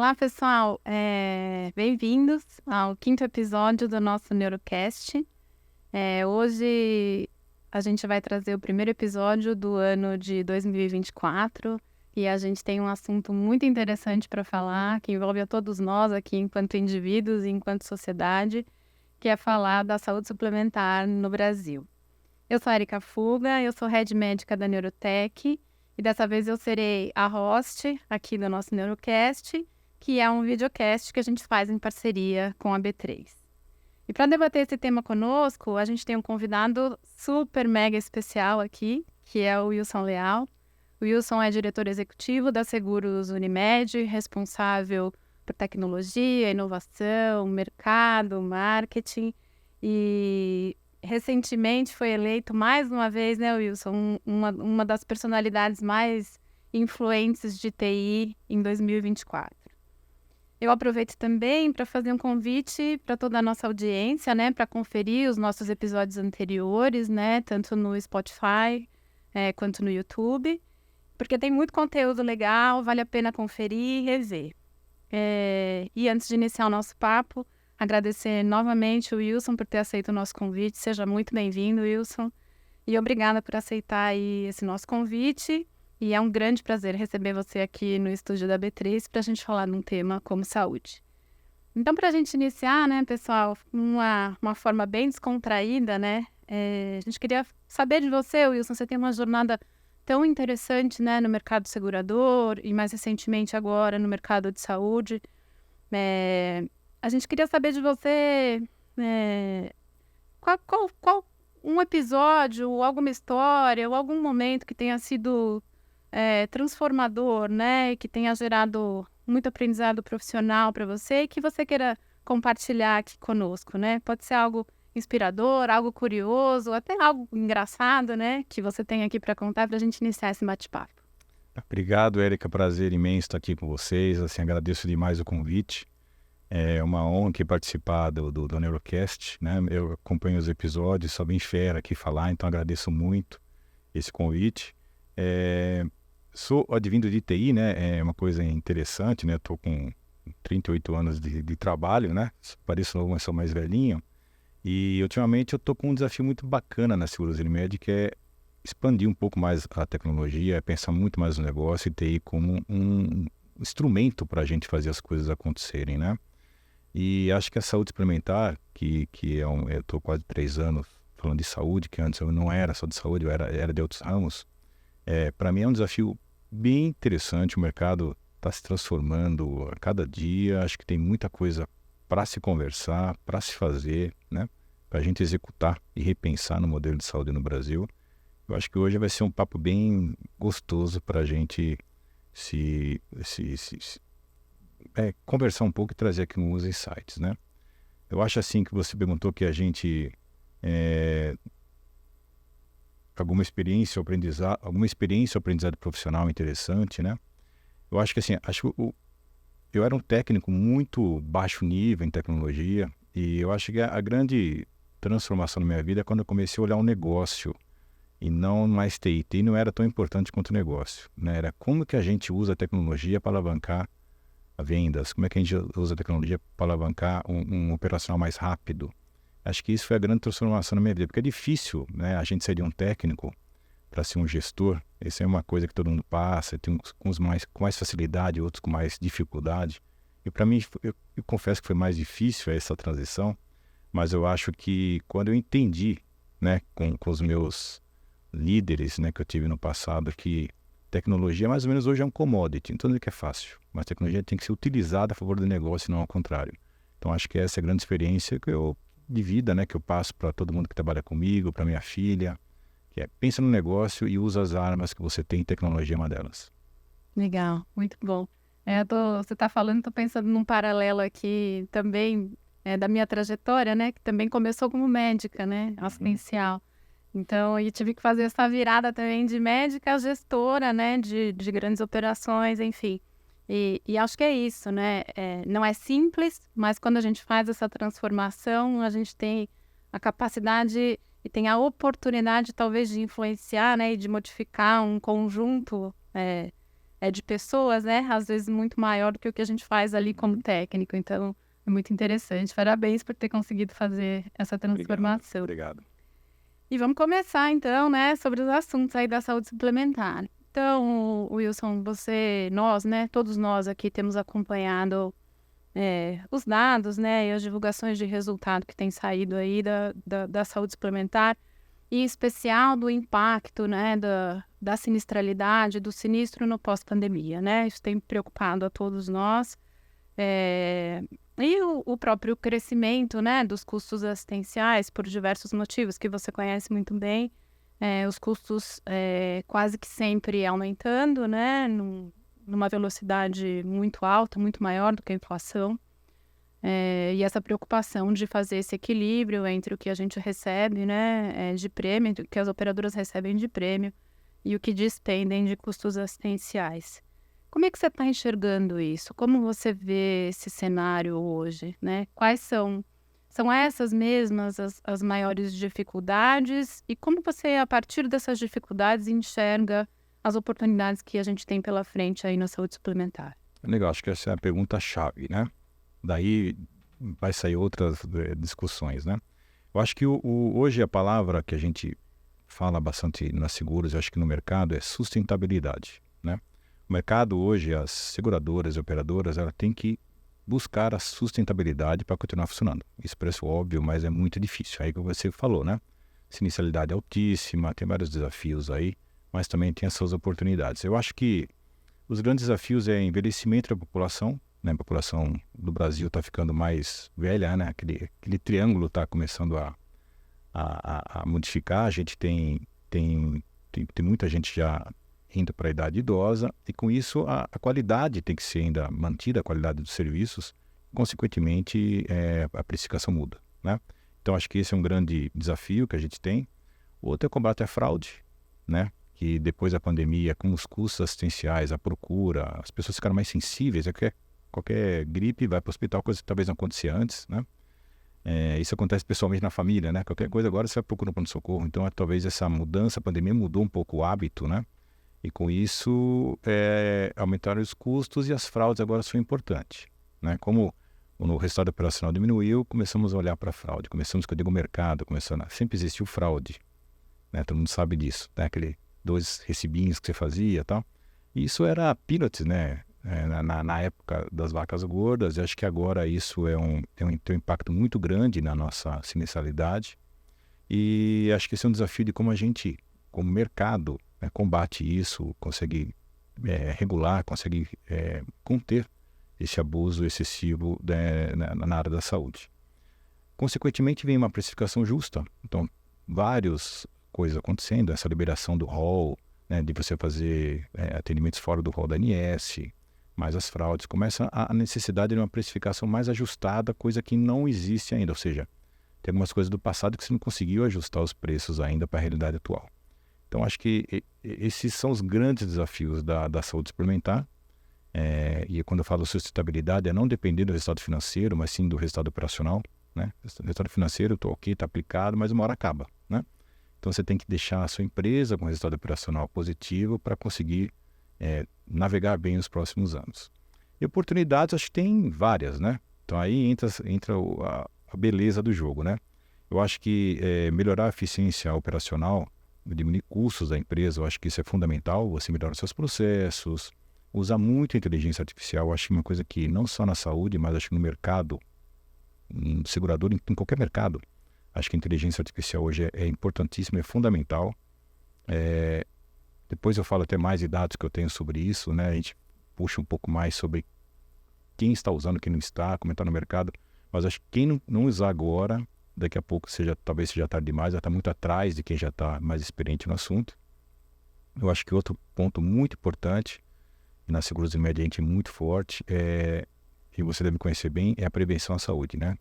Olá, pessoal. Bem-vindos ao quinto episódio do nosso Neurocast. Hoje a gente vai trazer o primeiro episódio do ano de 2024 e a gente tem um assunto muito interessante para falar, que envolve a todos nós aqui enquanto indivíduos e enquanto sociedade, que é falar da saúde suplementar no Brasil. Eu sou a Erika Fuga, eu sou Head Médica da Neurotech e dessa vez eu serei a host aqui do nosso Neurocast, que é um videocast que a gente faz em parceria com a B3. E para debater esse tema conosco, a gente tem um convidado super mega especial aqui, que é o Wilson Leal. O Wilson é diretor executivo da Seguros Unimed, responsável por tecnologia, inovação, mercado, marketing e recentemente foi eleito mais uma vez, né, Wilson, uma das personalidades mais influentes de TI em 2024. Eu aproveito também para fazer um convite para toda a nossa audiência, né, para conferir os nossos episódios anteriores, né, tanto no Spotify quanto no YouTube, porque tem muito conteúdo legal, vale a pena conferir e rever. E antes de iniciar o nosso papo, agradecer novamente o Wilson por ter aceito o nosso convite. Seja muito bem-vindo, Wilson. E obrigada por aceitar aí esse nosso convite. E é um grande prazer receber você aqui no estúdio da B3 para a gente falar de um tema como saúde. Então, para a gente iniciar, né, pessoal, uma forma bem descontraída, né? A gente queria saber de você, Wilson. Você tem uma jornada tão interessante, né, no mercado segurador e mais recentemente agora no mercado de saúde. A gente queria saber de você qual um episódio, ou alguma história, ou algum momento que tenha sido transformador, né, e que tenha gerado muito aprendizado profissional para você e que você queira compartilhar aqui conosco, né? Pode ser algo inspirador, algo curioso, até algo engraçado, né, que você tem aqui para contar para a gente iniciar esse bate-papo. Obrigado, Érica. Prazer imenso estar aqui com vocês. Assim, agradeço demais o convite. É uma honra aqui participar do Neurocast, né? Eu acompanho os episódios, sou bem fera aqui falar, então agradeço muito esse convite. Sou advindo de TI, né? É uma coisa interessante, né? Estou com 38 anos de trabalho, né? Pareço novo, mas sou mais velhinho. E ultimamente eu estou com um desafio muito bacana na Seguros Unimed, que é expandir um pouco mais a tecnologia, pensar muito mais no negócio e TI como um instrumento para a gente fazer as coisas acontecerem, né? E acho que a saúde suplementar, que eu estou quase 3 anos falando de saúde, que antes eu não era só de saúde, eu era de outros ramos, para mim é um desafio bem interessante. O mercado está se transformando a cada dia, acho que tem muita coisa para se conversar, para se fazer, né? Para a gente executar e repensar no modelo de saúde no Brasil. Eu acho que hoje vai ser um papo bem gostoso para a gente conversar um pouco e trazer aqui alguns insights, né? Eu acho assim que você perguntou que a gente alguma experiência ou aprendizado profissional interessante, né? Eu acho que assim, eu era um técnico muito baixo nível em tecnologia e eu acho que a grande transformação na minha vida é quando eu comecei a olhar um negócio e não mais TI. TI não era tão importante quanto o negócio, né? Era como que a gente usa a tecnologia para alavancar vendas, como é que a gente usa a tecnologia para alavancar um operacional mais rápido. Acho que isso foi a grande transformação na minha vida, porque é difícil, né, a gente ser de um técnico para ser um gestor. Essa é uma coisa que todo mundo passa, tem uns com mais facilidade, outros com mais dificuldade. E para mim, eu confesso que foi mais difícil essa transição, mas eu acho que quando eu entendi, né, com os meus líderes, né, que eu tive no passado, que tecnologia mais ou menos hoje é um commodity, então não é que é fácil, mas tecnologia tem que ser utilizada a favor do negócio e não ao contrário. Então acho que essa é a grande experiência de vida, né, que eu passo para todo mundo que trabalha comigo, para minha filha, que é pensa no negócio e usa as armas que você tem, tecnologia é uma delas. Legal, muito bom. Você está falando, estou pensando num paralelo aqui também da minha trajetória, né, que também começou como médica, né, assistencial. Então, eu tive que fazer essa virada também de médica a gestora, né, de grandes operações, enfim. E acho que é isso, né? Não é simples, mas quando a gente faz essa transformação, a gente tem a capacidade e tem a oportunidade, talvez, de influenciar, né, e de modificar um conjunto é de pessoas, né? Às vezes muito maior do que o que a gente faz ali como técnico. Então, é muito interessante. Parabéns por ter conseguido fazer essa transformação. Obrigado. E vamos começar, então, né, sobre os assuntos aí da saúde suplementar. Então, Wilson, nós, né, todos nós aqui temos acompanhado os dados, né, e as divulgações de resultado que tem saído aí da saúde suplementar, e em especial do impacto, né, da sinistralidade, do sinistro no pós-pandemia, né? Isso tem preocupado a todos nós. E o próprio crescimento, né, dos custos assistenciais por diversos motivos que você conhece muito bem, os custos quase que sempre aumentando, né, numa velocidade muito alta, muito maior do que a inflação, e essa preocupação de fazer esse equilíbrio entre o que a gente recebe, né, de prêmio, o que as operadoras recebem de prêmio e o que despendem de custos assistenciais. Como é que você está enxergando isso? Como você vê esse cenário hoje, né? Quais são essas mesmas as maiores dificuldades? E como você, a partir dessas dificuldades, enxerga as oportunidades que a gente tem pela frente aí na saúde suplementar? Legal, acho que essa é a pergunta-chave, né? Daí vai sair outras discussões, né? Eu acho que hoje a palavra que a gente fala bastante nas seguros, eu acho que no mercado, é sustentabilidade, né? O mercado hoje, as seguradoras e operadoras, ela tem que buscar a sustentabilidade para continuar funcionando. Isso parece óbvio, mas é muito difícil. Aí que você falou, né? Sinistralidade altíssima, tem vários desafios aí, mas também tem as suas oportunidades. Eu acho que os grandes desafios é envelhecimento da população, né? A população do Brasil está ficando mais velha, né? Aquele triângulo está começando a modificar. A gente tem muita gente já indo para a idade idosa, e com isso a qualidade tem que ser ainda mantida, a qualidade dos serviços, consequentemente a precificação muda, né? Então acho que esse é um grande desafio que a gente tem. O outro é o combate à fraude, né? Que depois da pandemia, com os custos assistenciais, a procura, as pessoas ficaram mais sensíveis, qualquer gripe vai para o hospital, coisa que talvez não acontecia antes, né? Isso acontece pessoalmente na família, né? Qualquer coisa agora você vai procurar um pronto-socorro. Então talvez essa mudança, a pandemia mudou um pouco o hábito, né? E com isso, aumentaram os custos, e as fraudes agora são importantes, né? Como o resultado operacional diminuiu, começamos a olhar para a fraude. Começamos, que eu digo, o mercado, sempre existiu fraude, né? Todo mundo sabe disso, né? Aquele 2 recibinhos que você fazia e tal. E isso era peanuts, né? Na época das vacas gordas. Eu acho que agora isso tem um impacto muito grande na nossa sinistralidade. E acho que esse é um desafio de como a gente, como mercado, combate isso, consegue regular, consegue conter esse abuso excessivo na área da saúde. Consequentemente, vem uma precificação justa. Então, várias coisas acontecendo, essa liberação do rol, né, de você fazer atendimentos fora do rol da ANS, mais as fraudes, começa a necessidade de uma precificação mais ajustada, coisa que não existe ainda. Ou seja, tem algumas coisas do passado que você não conseguiu ajustar os preços ainda para a realidade atual. Então, acho que esses são os grandes desafios da saúde suplementar. E quando eu falo sustentabilidade, é não depender do resultado financeiro, mas sim do resultado operacional, né? O resultado financeiro, está aplicado, mas uma hora acaba, né? Então, você tem que deixar a sua empresa com resultado operacional positivo para conseguir navegar bem os próximos anos. E oportunidades, acho que tem várias, né? Então, aí entra a beleza do jogo, né? Eu acho que melhorar a eficiência operacional, diminuir custos da empresa, eu acho que isso é fundamental. Você melhorar os seus processos, usar muito a inteligência artificial. Eu acho que uma coisa que não só na saúde, mas acho que no mercado, no segurador, em qualquer mercado, acho que a inteligência artificial hoje é importantíssima, é fundamental. Depois eu falo até mais de dados que eu tenho sobre isso, né? A gente puxa um pouco mais sobre quem está usando, quem não está, como está no mercado. Mas acho que quem não usar agora, daqui a pouco talvez seja tarde demais, já está muito atrás de quem já está mais experiente no assunto. Eu acho que outro ponto muito importante, e na Seguros e Média a gente é muito forte, e você deve conhecer bem, é a prevenção à saúde, né?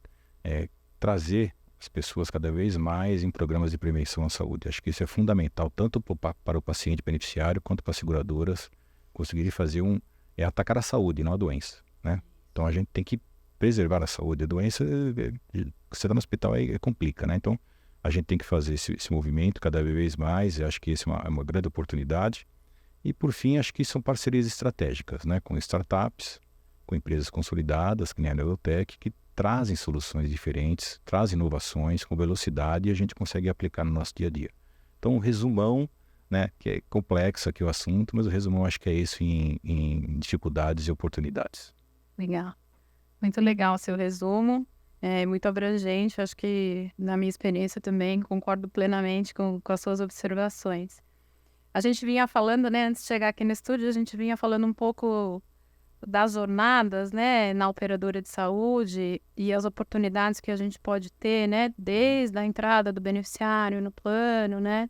Trazer as pessoas cada vez mais em programas de prevenção à saúde. Acho que isso é fundamental, tanto para o paciente beneficiário, quanto para as seguradoras conseguirem fazer atacar a saúde, não a doença, né? Então a gente tem que preservar a saúde. A doença, você está no hospital, aí complica, né? Então, a gente tem que fazer esse movimento cada vez mais. Eu acho que esse é uma grande oportunidade. E, por fim, acho que são parcerias estratégicas, né, com startups, com empresas consolidadas, que nem a Neurotech, que trazem soluções diferentes, trazem inovações com velocidade e a gente consegue aplicar no nosso dia a dia. Então, o resumão, né, que é complexo aqui o assunto, mas o resumão acho que é isso em dificuldades e oportunidades. Legal. Muito legal o seu resumo. É muito abrangente. Acho que, na minha experiência também, concordo plenamente com as suas observações. A gente vinha falando, né, antes de chegar aqui no estúdio, a gente vinha falando um pouco das jornadas, né, na operadora de saúde e as oportunidades que a gente pode ter, né, desde a entrada do beneficiário no plano, né,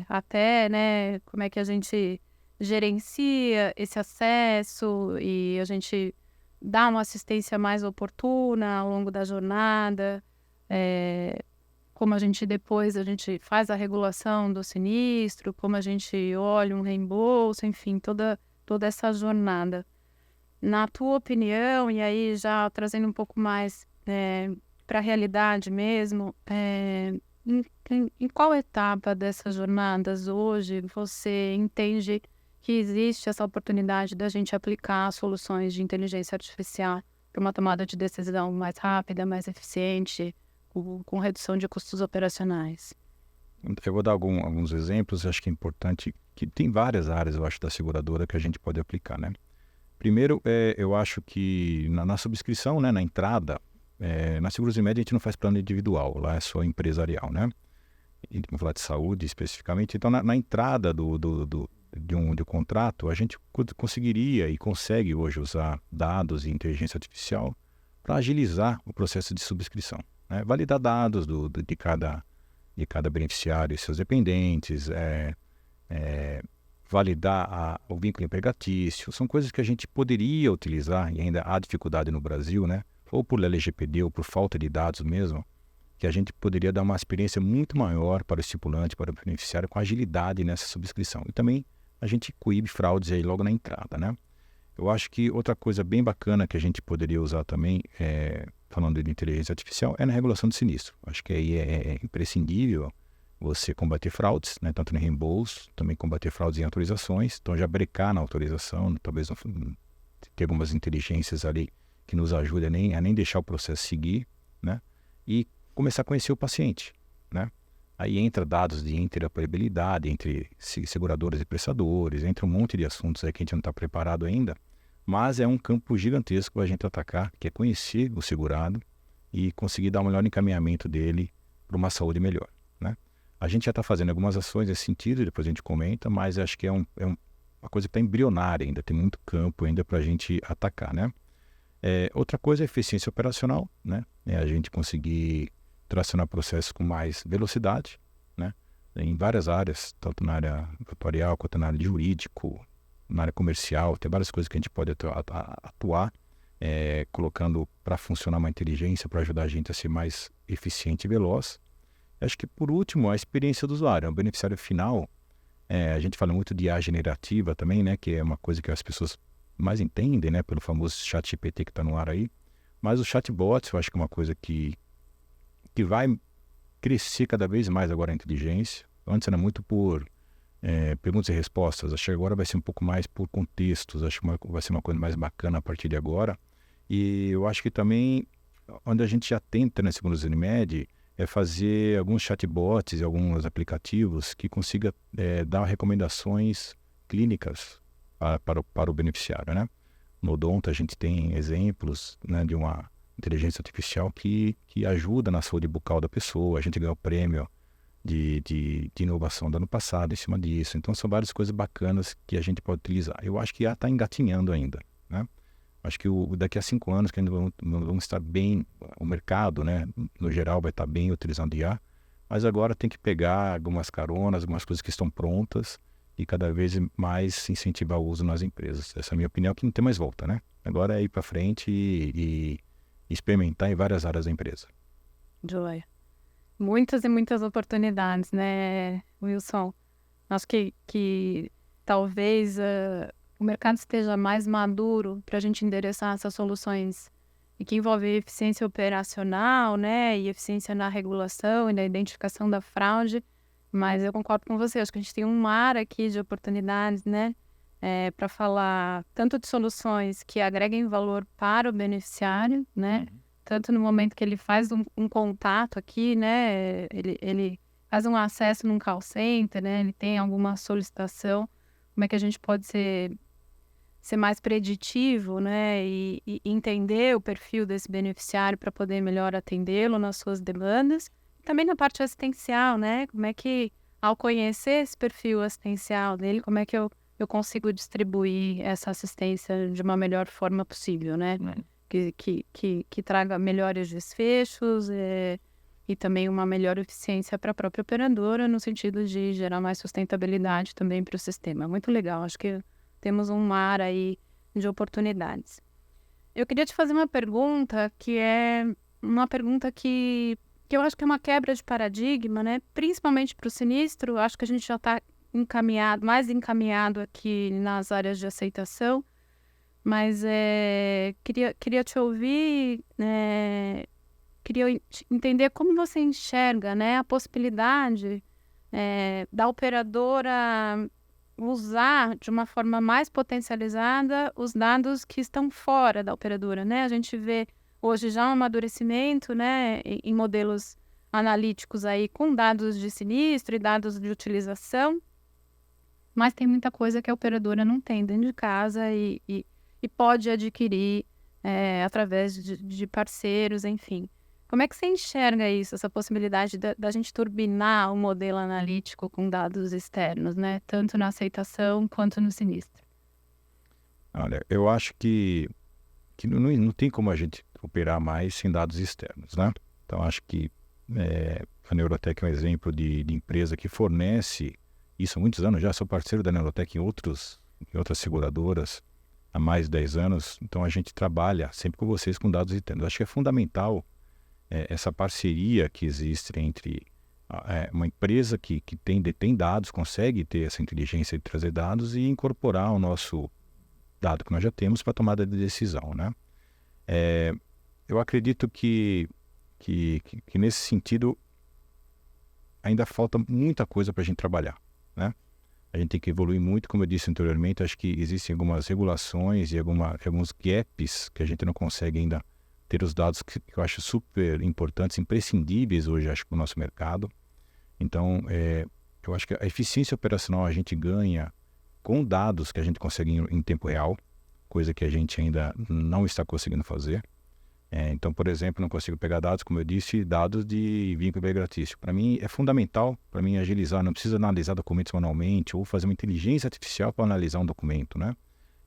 até, né, como é que a gente gerencia esse acesso e a gente dá uma assistência mais oportuna ao longo da jornada, como a gente depois a gente faz a regulação do sinistro, como a gente olha um reembolso, enfim, toda essa jornada. Na tua opinião, e aí já trazendo um pouco mais para a realidade mesmo, em qual etapa dessas jornadas hoje você entende que existe essa oportunidade da gente aplicar soluções de inteligência artificial para uma tomada de decisão mais rápida, mais eficiente, com redução de custos operacionais? Eu vou dar alguns exemplos, acho que é importante, que tem várias áreas, eu acho, da seguradora que a gente pode aplicar, né? Primeiro, eu acho que na subscrição, né, na entrada, na Seguros e Média a gente não faz plano individual, lá é só empresarial, né? E vamos falar de saúde especificamente. Então, na entrada de um contrato, a gente conseguiria e consegue hoje usar dados e inteligência artificial para agilizar o processo de subscrição, né? Validar dados de cada beneficiário e seus dependentes, validar o vínculo empregatício, são coisas que a gente poderia utilizar e ainda há dificuldade no Brasil, né? Ou por LGPD ou por falta de dados mesmo, que a gente poderia dar uma experiência muito maior para o estipulante, para o beneficiário, com agilidade nessa subscrição. E também a gente coíbe fraudes aí logo na entrada, né? Eu acho que outra coisa bem bacana que a gente poderia usar também, falando de inteligência artificial, é na regulação de sinistro. Acho que aí é imprescindível você combater fraudes, né, tanto no reembolso, também combater fraudes em autorizações, então já brecar na autorização, talvez ter algumas inteligências ali que nos ajudem a nem deixar o processo seguir, né, e começar a conhecer o paciente, né. Aí entra dados de interoperabilidade entre seguradoras e prestadores, entra um monte de assuntos aí que a gente não está preparado ainda, mas é um campo gigantesco para a gente atacar, que é conhecer o segurado e conseguir dar o melhor encaminhamento dele para uma saúde melhor, né. A gente já está fazendo algumas ações nesse sentido, depois a gente comenta, mas acho que é uma coisa que está embrionária ainda, tem muito campo ainda para a gente atacar, né? Outra coisa é a eficiência operacional, né? É a gente conseguir tracionar processos com mais velocidade, né? Em várias áreas, tanto na área atuarial quanto na área de jurídico, na área comercial, tem várias coisas que a gente pode atuar, colocando para funcionar uma inteligência para ajudar a gente a ser mais eficiente e veloz. Acho que, por último, a experiência do usuário, o beneficiário final. A gente fala muito de IA generativa também, né, que é uma coisa que as pessoas mais entendem, né, pelo famoso chat GPT que está no ar aí. Mas o chatbot, eu acho que é uma coisa que vai crescer cada vez mais agora a inteligência. Antes era muito por perguntas e respostas. Acho que agora vai ser um pouco mais por contextos. Acho que vai ser uma coisa mais bacana a partir de agora. E eu acho que também, onde a gente já tenta, né, segundo o Unimed, é fazer alguns chatbots e alguns aplicativos que consiga dar recomendações clínicas para o beneficiário, né? No Odonto a gente tem exemplos, né, de uma inteligência artificial que ajuda na saúde bucal da pessoa. A gente ganhou o prêmio de inovação do ano passado em cima disso. Então são várias coisas bacanas que a gente pode utilizar. Eu acho que já está engatinhando ainda, né? Acho que daqui a 5 anos que ainda vamos estar bem, o mercado, né, no geral vai estar bem utilizando IA, mas agora tem que pegar algumas caronas, algumas coisas que estão prontas e cada vez mais incentivar o uso nas empresas. Essa é a minha opinião, que não tem mais volta, né? Agora é ir para frente e experimentar em várias áreas da empresa. Joia. Muitas e muitas oportunidades, né, Wilson? Acho que talvez o mercado esteja mais maduro para a gente endereçar essas soluções e que envolvem eficiência operacional, né, e eficiência na regulação e na identificação da fraude, Mas eu concordo com você, acho que a gente tem um mar aqui de oportunidades, né? Para falar tanto de soluções que agreguem valor para o beneficiário, né? Tanto no momento que ele faz um contato aqui, né? Ele faz um acesso num call center, né? Ele tem alguma solicitação, como é que a gente pode ser mais preditivo, né? E entender o perfil desse beneficiário para poder melhor atendê-lo nas suas demandas. Também na parte assistencial, né? Como é que, ao conhecer esse perfil assistencial dele, como é que eu consigo distribuir essa assistência de uma melhor forma possível, né? Que traga melhores desfechos e também uma melhor eficiência para a própria operadora, no sentido de gerar mais sustentabilidade também para o sistema. Muito legal, acho que temos um mar aí de oportunidades. Eu queria te fazer uma pergunta que é uma pergunta que eu acho que é uma quebra de paradigma, né? Principalmente para o sinistro, acho que a gente já está mais encaminhado aqui nas áreas de aceitação, mas queria te ouvir, queria entender como você enxerga, né, a possibilidade da operadora usar de uma forma mais potencializada os dados que estão fora da operadora, né? A gente vê hoje já um amadurecimento, né, em modelos analíticos aí com dados de sinistro e dados de utilização, mas tem muita coisa que a operadora não tem dentro de casa e pode adquirir através de parceiros, enfim. Como é que você enxerga isso, essa possibilidade da gente turbinar o modelo analítico com dados externos, né? Tanto na aceitação quanto no sinistro? Olha, eu acho que não tem como a gente operar mais sem dados externos, né? Então, acho que a Neurotech é um exemplo de empresa que fornece isso há muitos anos já. Sou parceiro da Neurotech em outras seguradoras há mais de 10 anos. Então, a gente trabalha sempre com vocês com dados externos. Acho que é fundamental essa parceria que existe entre uma empresa que detém dados, consegue ter essa inteligência de trazer dados e incorporar o nosso dado que nós já temos para a tomada de decisão, né? Eu acredito que nesse sentido ainda falta muita coisa para a gente trabalhar, né? A gente tem que evoluir muito, como eu disse anteriormente. Acho que existem algumas regulações e alguns gaps que a gente não consegue ainda ter os dados que eu acho super importantes, imprescindíveis hoje, acho, para o nosso mercado. Então, eu acho que a eficiência operacional a gente ganha com dados que a gente consegue em tempo real, coisa que a gente ainda não está conseguindo fazer. Então, por exemplo, não consigo pegar dados, como eu disse, dados de vínculo empregatício. Para mim, é fundamental para mim agilizar. Não precisa analisar documentos manualmente ou fazer uma inteligência artificial para analisar um documento, né?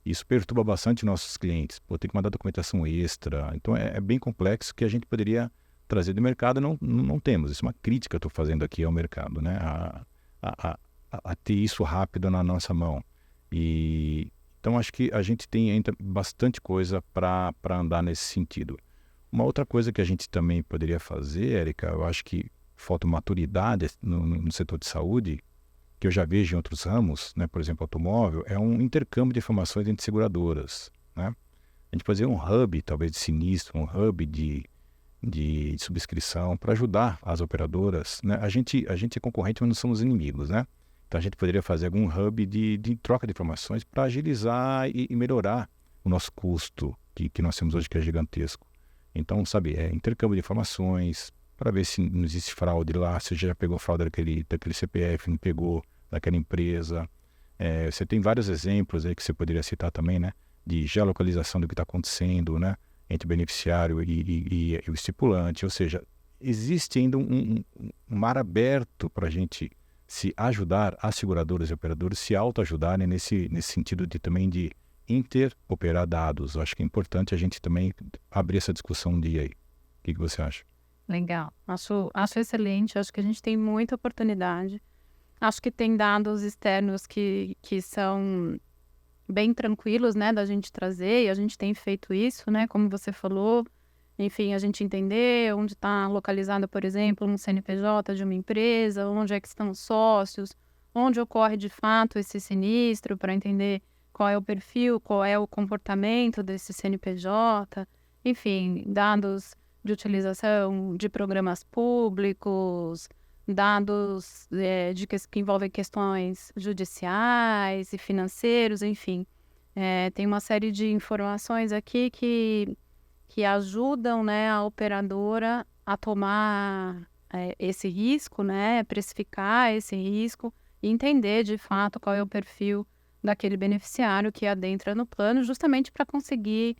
Isso perturba bastante nossos clientes. Tem que mandar documentação extra. Então, é bem complexo, que a gente poderia trazer do mercado e não temos. Isso é uma crítica que eu estou fazendo aqui ao mercado, né? A ter isso rápido na nossa mão. Então, acho que a gente tem ainda bastante coisa para andar nesse sentido. Uma outra coisa que a gente também poderia fazer, Érica, eu acho que falta maturidade no setor de saúde, que eu já vejo em outros ramos, né? Por exemplo, automóvel, é um intercâmbio de informações entre seguradoras, né? A gente fazer um hub, talvez, de sinistro, um hub de subscrição, para ajudar as operadoras, né? A gente é concorrente, mas não somos inimigos, né? Então, a gente poderia fazer algum hub de troca de informações para agilizar e melhorar o nosso custo, que nós temos hoje, que é gigantesco. Então, sabe, intercâmbio de informações, para ver se não existe fraude lá, se já pegou fraude daquele CPF, não pegou daquela empresa. Você tem vários exemplos aí que você poderia citar também, né? De geolocalização do que está acontecendo, né? Entre o beneficiário e o estipulante. Ou seja, existe ainda um mar aberto para a gente se ajudar, as seguradoras e operadores se autoajudarem nesse sentido também de interoperar dados. Eu acho que é importante a gente também abrir essa discussão um dia aí. O que você acha? Legal, acho excelente, acho que a gente tem muita oportunidade. Acho que tem dados externos que são bem tranquilos, né, da gente trazer, e a gente tem feito isso, né, como você falou. Enfim, a gente entender onde está localizado, por exemplo, um CNPJ de uma empresa, onde é que estão os sócios, onde ocorre de fato esse sinistro, para entender qual é o perfil, qual é o comportamento desse CNPJ, enfim, dados de utilização de programas públicos, dados que envolvem questões judiciais e financeiros, enfim. Tem uma série de informações aqui que ajudam, né, a operadora a tomar esse risco, né, precificar esse risco e entender de fato qual é o perfil daquele beneficiário que adentra no plano, justamente para conseguir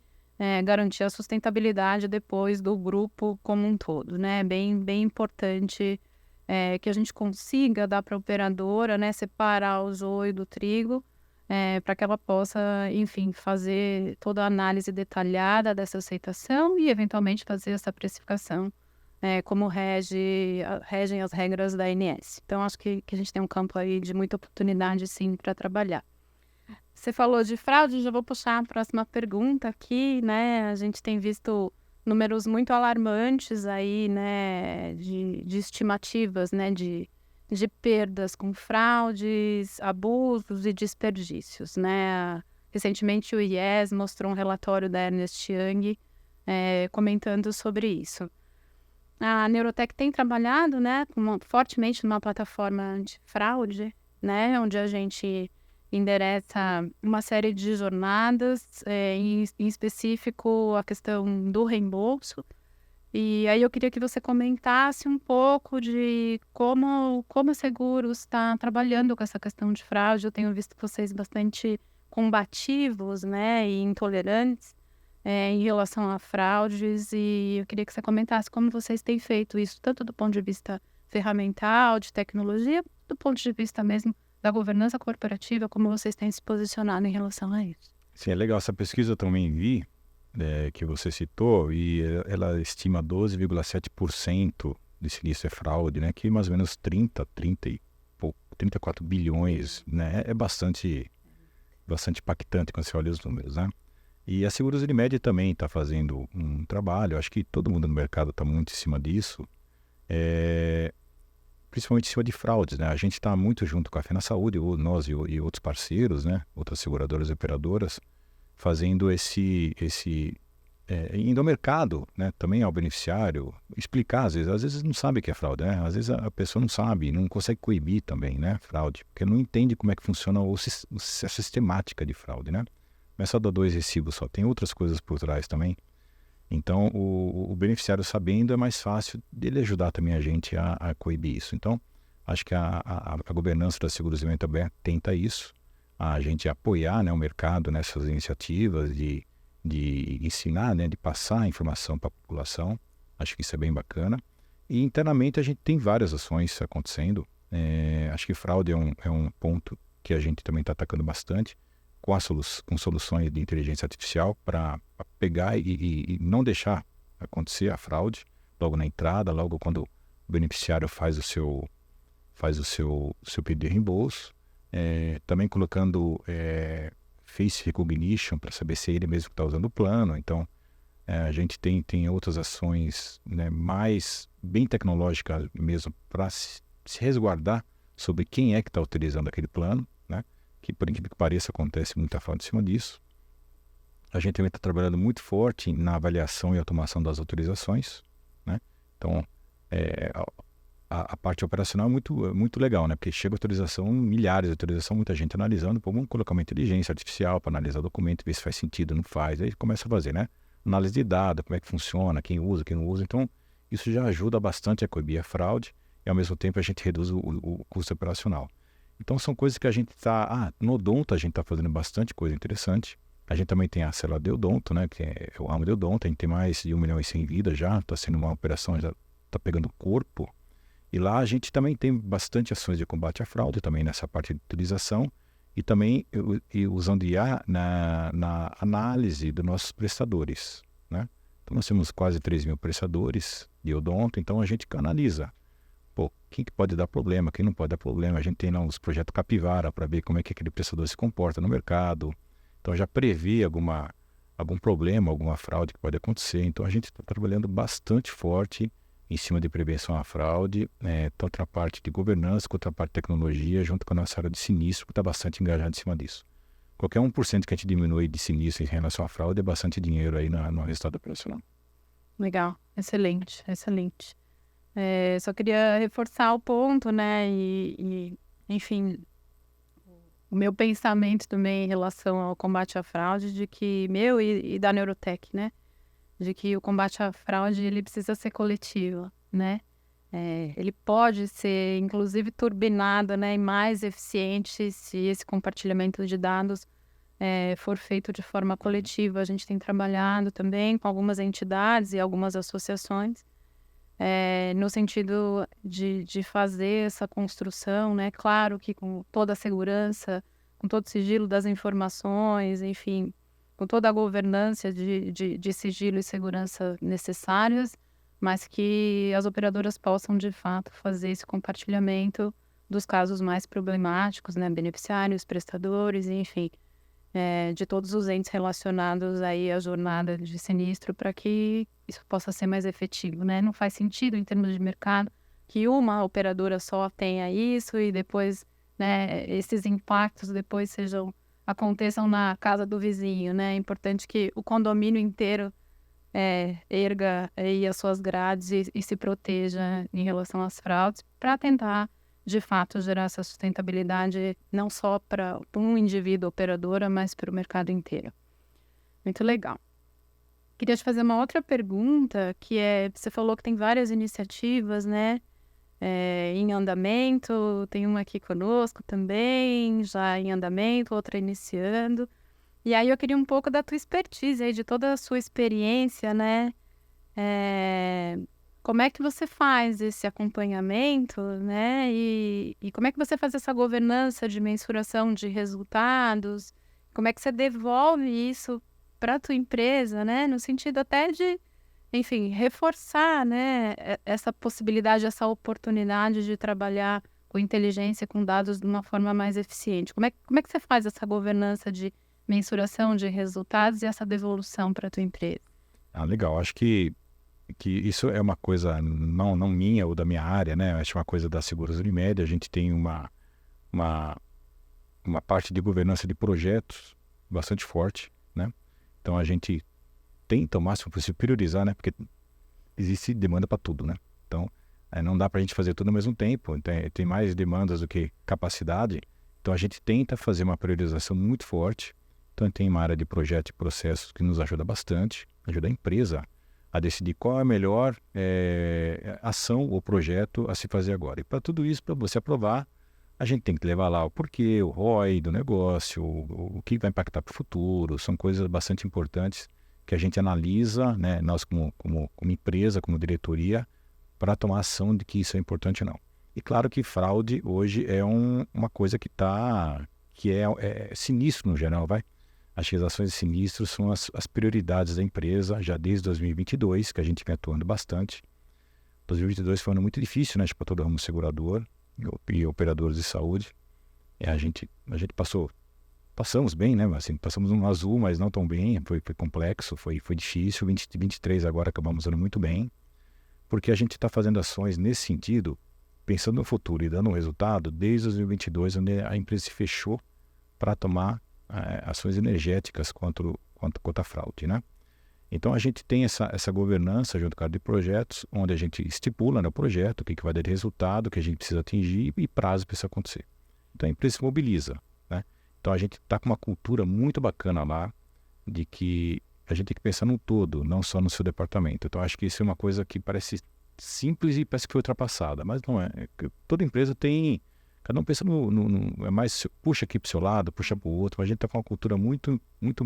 garantir a sustentabilidade depois do grupo como um todo, né? Bem, bem importante que a gente consiga dar para a operadora, né, separar o joio do trigo, para que ela possa, enfim, fazer toda a análise detalhada dessa aceitação e, eventualmente, fazer essa precificação como regem as regras da ANS. Então, acho que a gente tem um campo aí de muita oportunidade, sim, para trabalhar. Você falou de fraude, já vou puxar a próxima pergunta aqui, né? A gente tem visto números muito alarmantes aí, né, de estimativas, né, de perdas com fraudes, abusos e desperdícios, né? Recentemente o IES mostrou um relatório da Ernst Young comentando sobre isso. A Neurotech tem trabalhado, né, fortemente numa plataforma antifraude, né, onde a gente endereça uma série de jornadas, em específico a questão do reembolso. E aí eu queria que você comentasse um pouco de como a Seguros está trabalhando com essa questão de fraude. Eu tenho visto vocês bastante combativos, né, e intolerantes em relação a fraudes, e eu queria que você comentasse como vocês têm feito isso, tanto do ponto de vista ferramental, de tecnologia, do ponto de vista mesmo da governança corporativa, como vocês têm se posicionado em relação a isso. Sim, é legal. Essa pesquisa eu também vi, que você citou, e ela estima 12,7% de sinistro é fraude, né? Que mais ou menos 34 bilhões, né? É bastante impactante quando você olha os números, né? E a Seguros Unimed também está fazendo um trabalho, acho que todo mundo no mercado está muito em cima disso, principalmente em cima de fraudes, né? A gente está muito junto com a Fena Saúde, nós e outros parceiros, né? Outras seguradoras e operadoras, fazendo indo ao mercado, né? Também ao beneficiário, explicar, às vezes não sabe o que é fraude, né? Às vezes a pessoa não sabe, não consegue coibir também, né? Fraude, porque não entende como é que funciona a sistemática de fraude, né? Não é só dar 2 recibos só, tem outras coisas por trás também. Então, o beneficiário sabendo é mais fácil dele ajudar também a gente a coibir isso. Então, acho que a governança da Seguros Unimed também tenta isso, a gente apoiar, né, o mercado nessas iniciativas de ensinar, né, de passar a informação para a população. Acho que isso é bem bacana. E internamente a gente tem várias ações acontecendo. Acho que fraude é um ponto que a gente também está atacando bastante, com soluções de inteligência artificial para pegar e não deixar acontecer a fraude logo na entrada, logo quando o beneficiário faz o seu pedido de reembolso. Também colocando face recognition para saber se é ele mesmo que está usando o plano. Então, a gente tem outras ações, né, mais bem tecnológicas mesmo para se resguardar sobre quem é que está utilizando aquele plano, né? Que por incrível que pareça acontece muita fraude em cima disso. A gente também está trabalhando muito forte na avaliação e automação das autorizações, né? Então, a parte operacional é muito legal, né? Porque chega a autorização, milhares de autorizações, muita gente analisando, pô, vamos colocar uma inteligência artificial para analisar o documento, ver se faz sentido, não faz, aí começa a fazer, né? Análise de dados, como é que funciona, quem usa, quem não usa. Então, isso já ajuda bastante a coibir a fraude e, ao mesmo tempo, a gente reduz o custo operacional. Então, são coisas que a gente está... no odonto a gente está fazendo bastante coisa interessante. A gente também tem a célula de odonto, né? Que é o ramo de odonto. A gente tem mais de 1 milhão e 100 vidas já. Está sendo uma operação, já está pegando corpo. E lá a gente também tem bastante ações de combate à fraude também nessa parte de utilização. E também usando IA na análise dos nossos prestadores, né? Então, nós temos quase 3 mil prestadores de odonto. Então, a gente analisa. Pô, quem que pode dar problema, quem não pode dar problema. A gente tem lá os projetos Capivara para ver como é que aquele prestador se comporta no mercado. Então já prevê algum problema, alguma fraude que pode acontecer. Então a gente está trabalhando bastante forte em cima de prevenção à fraude, tanto na parte de governança quanto na parte de tecnologia, junto com a nossa área de sinistro, que está bastante engajado em cima disso. Qualquer 1% que a gente diminui de sinistro em relação à fraude é bastante dinheiro aí no resultado operacional. Legal, excelente, excelente. Só queria reforçar o ponto, né, enfim, o meu pensamento também em relação ao combate à fraude, de que meu e da Neurotech, né, de que o combate à fraude ele precisa ser coletivo, né? Ele pode ser, inclusive, turbinado, né, e mais eficiente se esse compartilhamento de dados for feito de forma coletiva. A gente tem trabalhado também com algumas entidades e algumas associações no sentido de fazer essa construção, né? Claro que com toda a segurança, com todo o sigilo das informações, enfim, com toda a governança de sigilo e segurança necessárias, mas que as operadoras possam, de fato, fazer esse compartilhamento dos casos mais problemáticos, né? Beneficiários, prestadores, enfim, de todos os entes relacionados aí à jornada de sinistro, para que isso possa ser mais efetivo, né? Não faz sentido, em termos de mercado, que uma operadora só tenha isso e depois, né, esses impactos depois aconteçam na casa do vizinho, né? É importante que o condomínio inteiro erga aí as suas grades e se proteja em relação às fraudes, para tentar, de fato, gerar essa sustentabilidade não só para um indivíduo operadora, mas para o mercado inteiro. Muito legal. Queria te fazer uma outra pergunta, que você falou que tem várias iniciativas, né, em andamento, tem uma aqui conosco também, já em andamento, outra iniciando. E aí eu queria um pouco da tua expertise aí, de toda a sua experiência, né? Como é que você faz esse acompanhamento, né? E como é que você faz essa governança de mensuração de resultados? Como é que você devolve isso para a tua empresa, né? No sentido até de, enfim, reforçar, né, essa possibilidade, essa oportunidade de trabalhar com inteligência, com dados de uma forma mais eficiente. Como é que você faz essa governança de mensuração de resultados e essa devolução para a tua empresa? Legal. Acho que isso é uma coisa não minha ou da minha área, né? Acho que é uma coisa da Seguros Unimed. A gente tem uma parte de governança de projetos bastante forte, né? Então a gente tenta o máximo possível priorizar, né? Porque existe demanda para tudo, né? Então não dá para a gente fazer tudo ao mesmo tempo. Tem mais demandas do que capacidade. Então a gente tenta fazer uma priorização muito forte. Então tem uma área de projeto e processos que nos ajuda bastante, ajuda a empresa a decidir qual é a melhor ação ou projeto a se fazer agora. E para tudo isso, para você aprovar, a gente tem que levar lá o porquê, o ROI do negócio, o que vai impactar para o futuro. São coisas bastante importantes que a gente analisa, né, nós como empresa, como diretoria, para tomar ação de que isso é importante ou não. E claro que fraude hoje é uma coisa que é sinistro no geral, vai? Acho que as ações de sinistro são as prioridades da empresa já desde 2022, que a gente vem atuando bastante. 2022 foi um ano muito difícil, né, para todo o ramo segurador e operadores de saúde. A gente passamos bem, né, assim, passamos um azul, mas não tão bem, foi complexo, foi difícil. 2023 agora acabamos ano muito bem, porque a gente está fazendo ações nesse sentido, pensando no futuro e dando um resultado desde 2022, onde a empresa se fechou para tomar ações energéticas contra a fraude, né? Então a gente tem essa governança junto com a de projetos, onde a gente estipula no projeto o que vai dar de resultado, o que a gente precisa atingir e prazo para isso acontecer. Então a empresa se mobiliza, né? Então a gente está com uma cultura muito bacana lá, de que a gente tem que pensar no todo, não só no seu departamento. Então acho que isso é uma coisa que parece simples e parece que foi ultrapassada, mas não é. Toda empresa tem... Cada um pensa é mais puxa aqui para o seu lado, puxa para o outro, mas a gente está com uma cultura muito, muito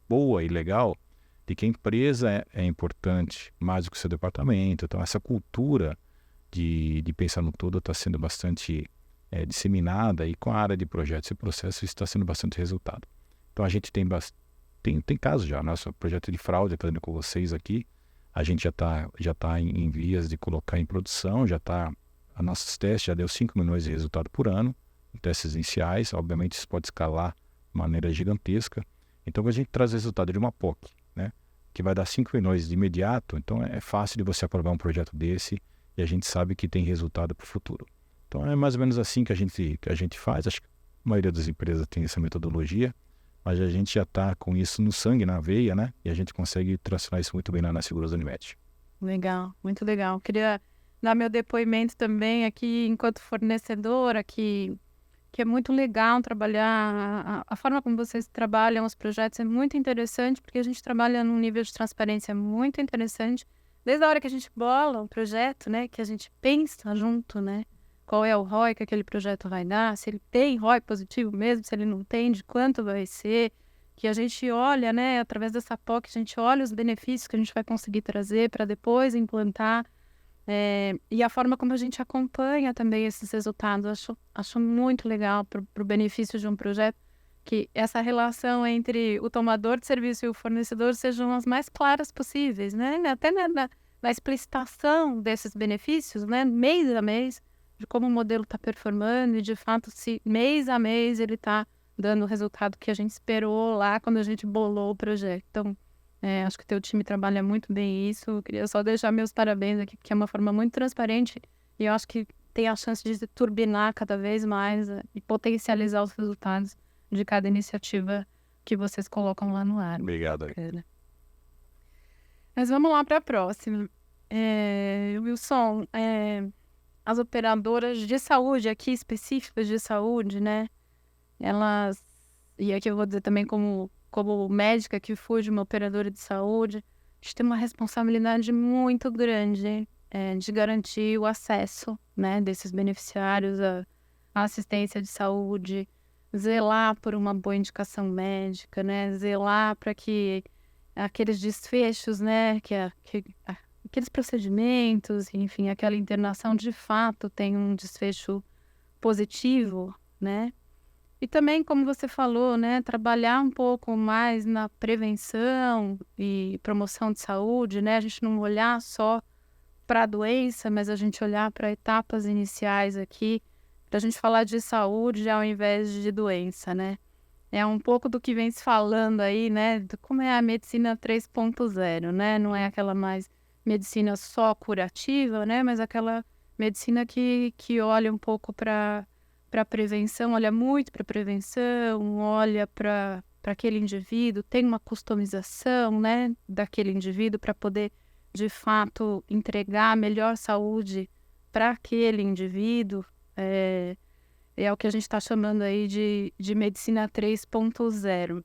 boa e legal de que a empresa é importante mais do que o seu departamento. Então essa cultura de pensar no todo está sendo bastante disseminada, e com a área de projetos e processos está sendo bastante resultado. Então a gente tem casos já, nosso projeto de fraude, fazendo com vocês aqui, a gente já tá em vias de colocar em produção, a nossos testes já deu 5 milhões de resultado por ano, em testes iniciais. Obviamente isso pode escalar de maneira gigantesca. Então a gente traz o resultado de uma POC, né, que vai dar 5 milhões de imediato. Então é fácil de você aprovar um projeto desse, e a gente sabe que tem resultado para o futuro. Então é mais ou menos assim que a gente faz. Acho que a maioria das empresas tem essa metodologia, mas a gente já está com isso no sangue, na veia, né, e a gente consegue transformar isso muito bem na Seguros Unimed. Legal, muito legal. Queria dar meu depoimento também aqui enquanto fornecedora, que é muito legal trabalhar, a forma como vocês trabalham os projetos é muito interessante, porque a gente trabalha num nível de transparência muito interessante, desde a hora que a gente bola um projeto, né, que a gente pensa junto, né, qual é o ROI que aquele projeto vai dar, se ele tem ROI positivo mesmo, se ele não tem, de quanto vai ser, que a gente olha, né, através dessa POC, a gente olha os benefícios que a gente vai conseguir trazer para depois implantar. E a forma como a gente acompanha também esses resultados, acho muito legal para o benefício de um projeto, que essa relação entre o tomador de serviço e o fornecedor sejam as mais claras possíveis, né? Até na explicitação desses benefícios, né? Mês a mês, de como o modelo está performando e, de fato, se mês a mês ele está dando o resultado que a gente esperou lá quando a gente bolou o projeto. Então, acho que o teu time trabalha muito bem isso. Eu queria só deixar meus parabéns aqui, porque é uma forma muito transparente e eu acho que tem a chance de turbinar cada vez mais e potencializar os resultados de cada iniciativa que vocês colocam lá no ar. Obrigado. Mas vamos lá para a próxima. Wilson, as operadoras de saúde aqui, específicas de saúde, né? Elas, e aqui eu vou dizer também como médica que fui de uma operadora de saúde, a gente tem uma responsabilidade muito grande de garantir o acesso, né, desses beneficiários à assistência de saúde, zelar por uma boa indicação médica, né, zelar para que aqueles desfechos, né, aqueles procedimentos, enfim, aquela internação de fato tenham um desfecho positivo, né? E também, como você falou, né, trabalhar um pouco mais na prevenção e promoção de saúde, né? A gente não olhar só para a doença, mas a gente olhar para etapas iniciais aqui, para a gente falar de saúde ao invés de doença, né? É um pouco do que vem se falando aí, né, de como é a medicina 3.0, né? Não é aquela mais medicina só curativa, né, mas aquela medicina que olha um pouco para prevenção, olha muito para prevenção, olha para aquele indivíduo, tem uma customização, né, daquele indivíduo para poder, de fato, entregar a melhor saúde para aquele indivíduo. É o que a gente está chamando aí de medicina 3.0.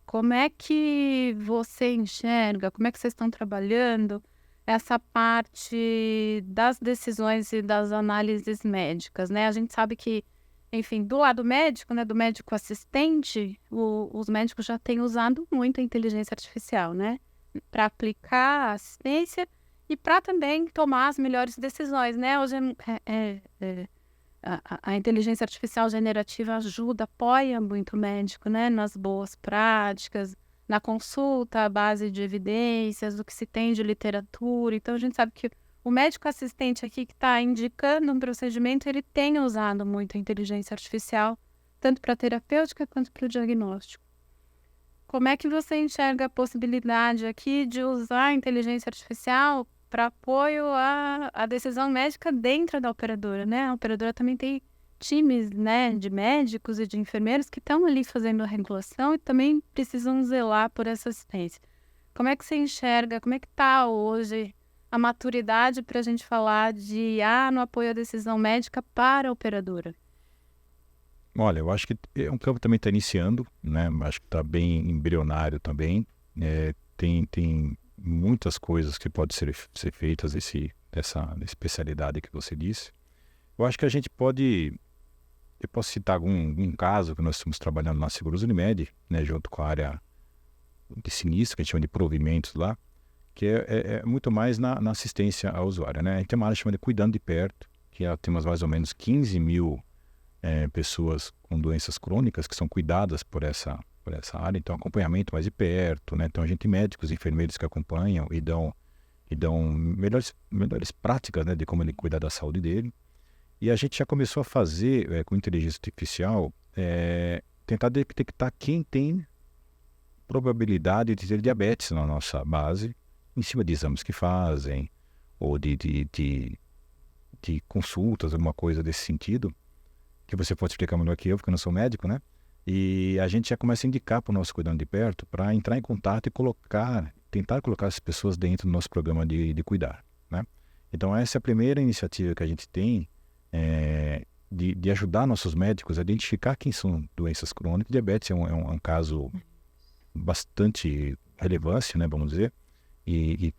Como é que você enxerga, como é que vocês estão trabalhando essa parte das decisões e das análises médicas, né? A gente sabe que, enfim, do lado médico, né, do médico assistente, os médicos já têm usado muito a inteligência artificial, né? Para aplicar a assistência e para também tomar as melhores decisões, né? Hoje a inteligência artificial generativa apoia muito o médico, né? Nas boas práticas, na consulta à base de evidências, o que se tem de literatura. Então, a gente sabe que o médico assistente aqui que está indicando um procedimento, ele tem usado muito a inteligência artificial, tanto para a terapêutica quanto para o diagnóstico. Como é que você enxerga a possibilidade aqui de usar a inteligência artificial para apoio à decisão médica dentro da operadora, né? A operadora também tem times, né, de médicos e de enfermeiros que estão ali fazendo a regulação e também precisam zelar por essa assistência. Como é que você enxerga, como é que está hoje a maturidade para a gente falar de no apoio à decisão médica para a operadora? Olha, eu acho que é um campo que também está iniciando, né? Acho que está bem embrionário também. Tem muitas coisas que podem ser feitas dessa especialidade que você disse. Eu acho que a gente pode... Eu posso citar algum caso que nós estamos trabalhando na Seguros Unimed, né, junto com a área de sinistro, que a gente chama de provimentos lá, que é muito mais na assistência ao usuário, né? A gente tem uma área chamada de Cuidando de Perto, que temos mais ou menos 15 mil pessoas com doenças crônicas que são cuidadas por essa área, então acompanhamento mais de perto, né? Então a gente tem médicos, enfermeiros que acompanham e dão melhores práticas, né, de como ele cuida da saúde dele. E a gente já começou a fazer, com inteligência artificial, tentar detectar quem tem probabilidade de ter diabetes na nossa base, em cima de exames que fazem, ou de consultas, alguma coisa desse sentido, que você pode explicar melhor que eu, porque eu não sou médico, né? E a gente já começa a indicar para o nosso Cuidando de Perto para entrar em contato e tentar colocar as pessoas dentro do nosso programa de cuidar, né? Então, essa é a primeira iniciativa que a gente tem de ajudar nossos médicos a identificar quem são doenças crônicas. Diabetes é um caso bastante relevância, né, vamos dizer, e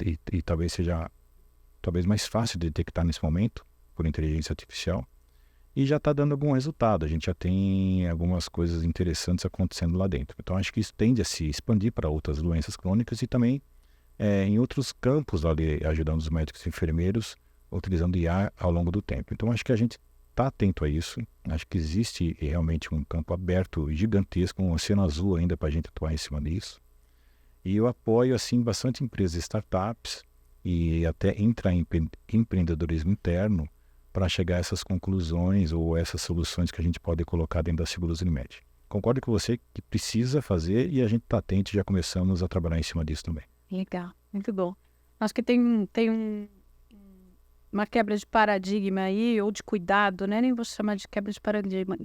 talvez seja mais fácil de detectar nesse momento por inteligência artificial. E já está dando algum resultado, a gente já tem algumas coisas interessantes acontecendo lá dentro. Então, acho que isso tende a se expandir para outras doenças crônicas e também em outros campos ali, ajudando os médicos e enfermeiros, utilizando IA ao longo do tempo. Então, acho que a gente está atento a isso. Acho que existe realmente um campo aberto gigantesco, um oceano azul ainda para a gente atuar em cima disso. E eu apoio, assim, bastante empresas e startups e até empreendedorismo interno para chegar a essas conclusões ou essas soluções que a gente pode colocar dentro da Seguros Unimed. Concordo com você que precisa fazer e a gente está atento e já começamos a trabalhar em cima disso também. Legal, muito bom. Acho que tem uma quebra de paradigma aí, ou de cuidado, né? Nem vou chamar de quebra de paradigma,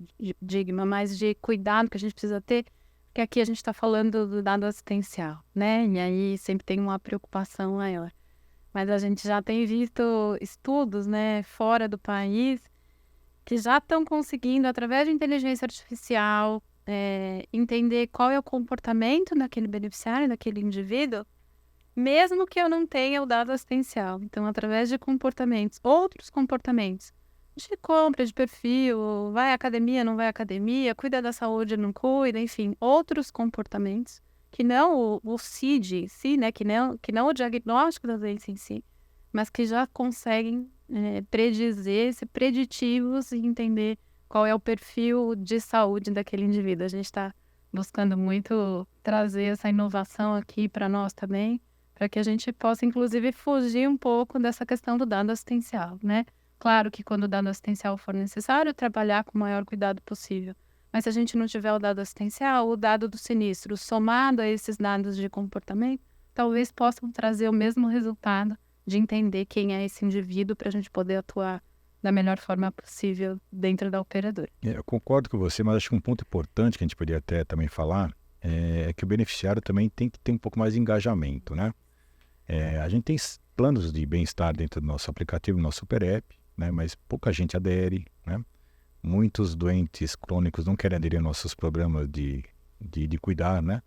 mas de cuidado que a gente precisa ter, porque aqui a gente está falando do dado assistencial, né? E aí sempre tem uma preocupação maior. Mas a gente já tem visto estudos, né, fora do país, que já estão conseguindo, através de inteligência artificial, entender qual é o comportamento daquele beneficiário, daquele indivíduo, mesmo que eu não tenha o dado assistencial. Então, através de comportamentos, outros comportamentos, de compra, de perfil, vai à academia, não vai à academia, cuida da saúde, não cuida, enfim, outros comportamentos, que não o CID em si, né, que não o diagnóstico da doença em si, mas que já conseguem predizer, ser preditivos e entender qual é o perfil de saúde daquele indivíduo. A gente está buscando muito trazer essa inovação aqui para nós também, para que a gente possa, inclusive, fugir um pouco dessa questão do dado assistencial, né? Claro que quando o dado assistencial for necessário, trabalhar com o maior cuidado possível. Mas se a gente não tiver o dado assistencial, o dado do sinistro, somado a esses dados de comportamento, talvez possam trazer o mesmo resultado de entender quem é esse indivíduo para a gente poder atuar da melhor forma possível dentro da operadora. Eu concordo com você, mas acho que um ponto importante que a gente poderia até também falar é que o beneficiário também tem que ter um pouco mais de engajamento, né? A gente tem planos de bem-estar dentro do nosso aplicativo, nosso Super App, né? Mas pouca gente adere, né? Muitos doentes crônicos não querem aderir aos nossos programas de cuidar, né?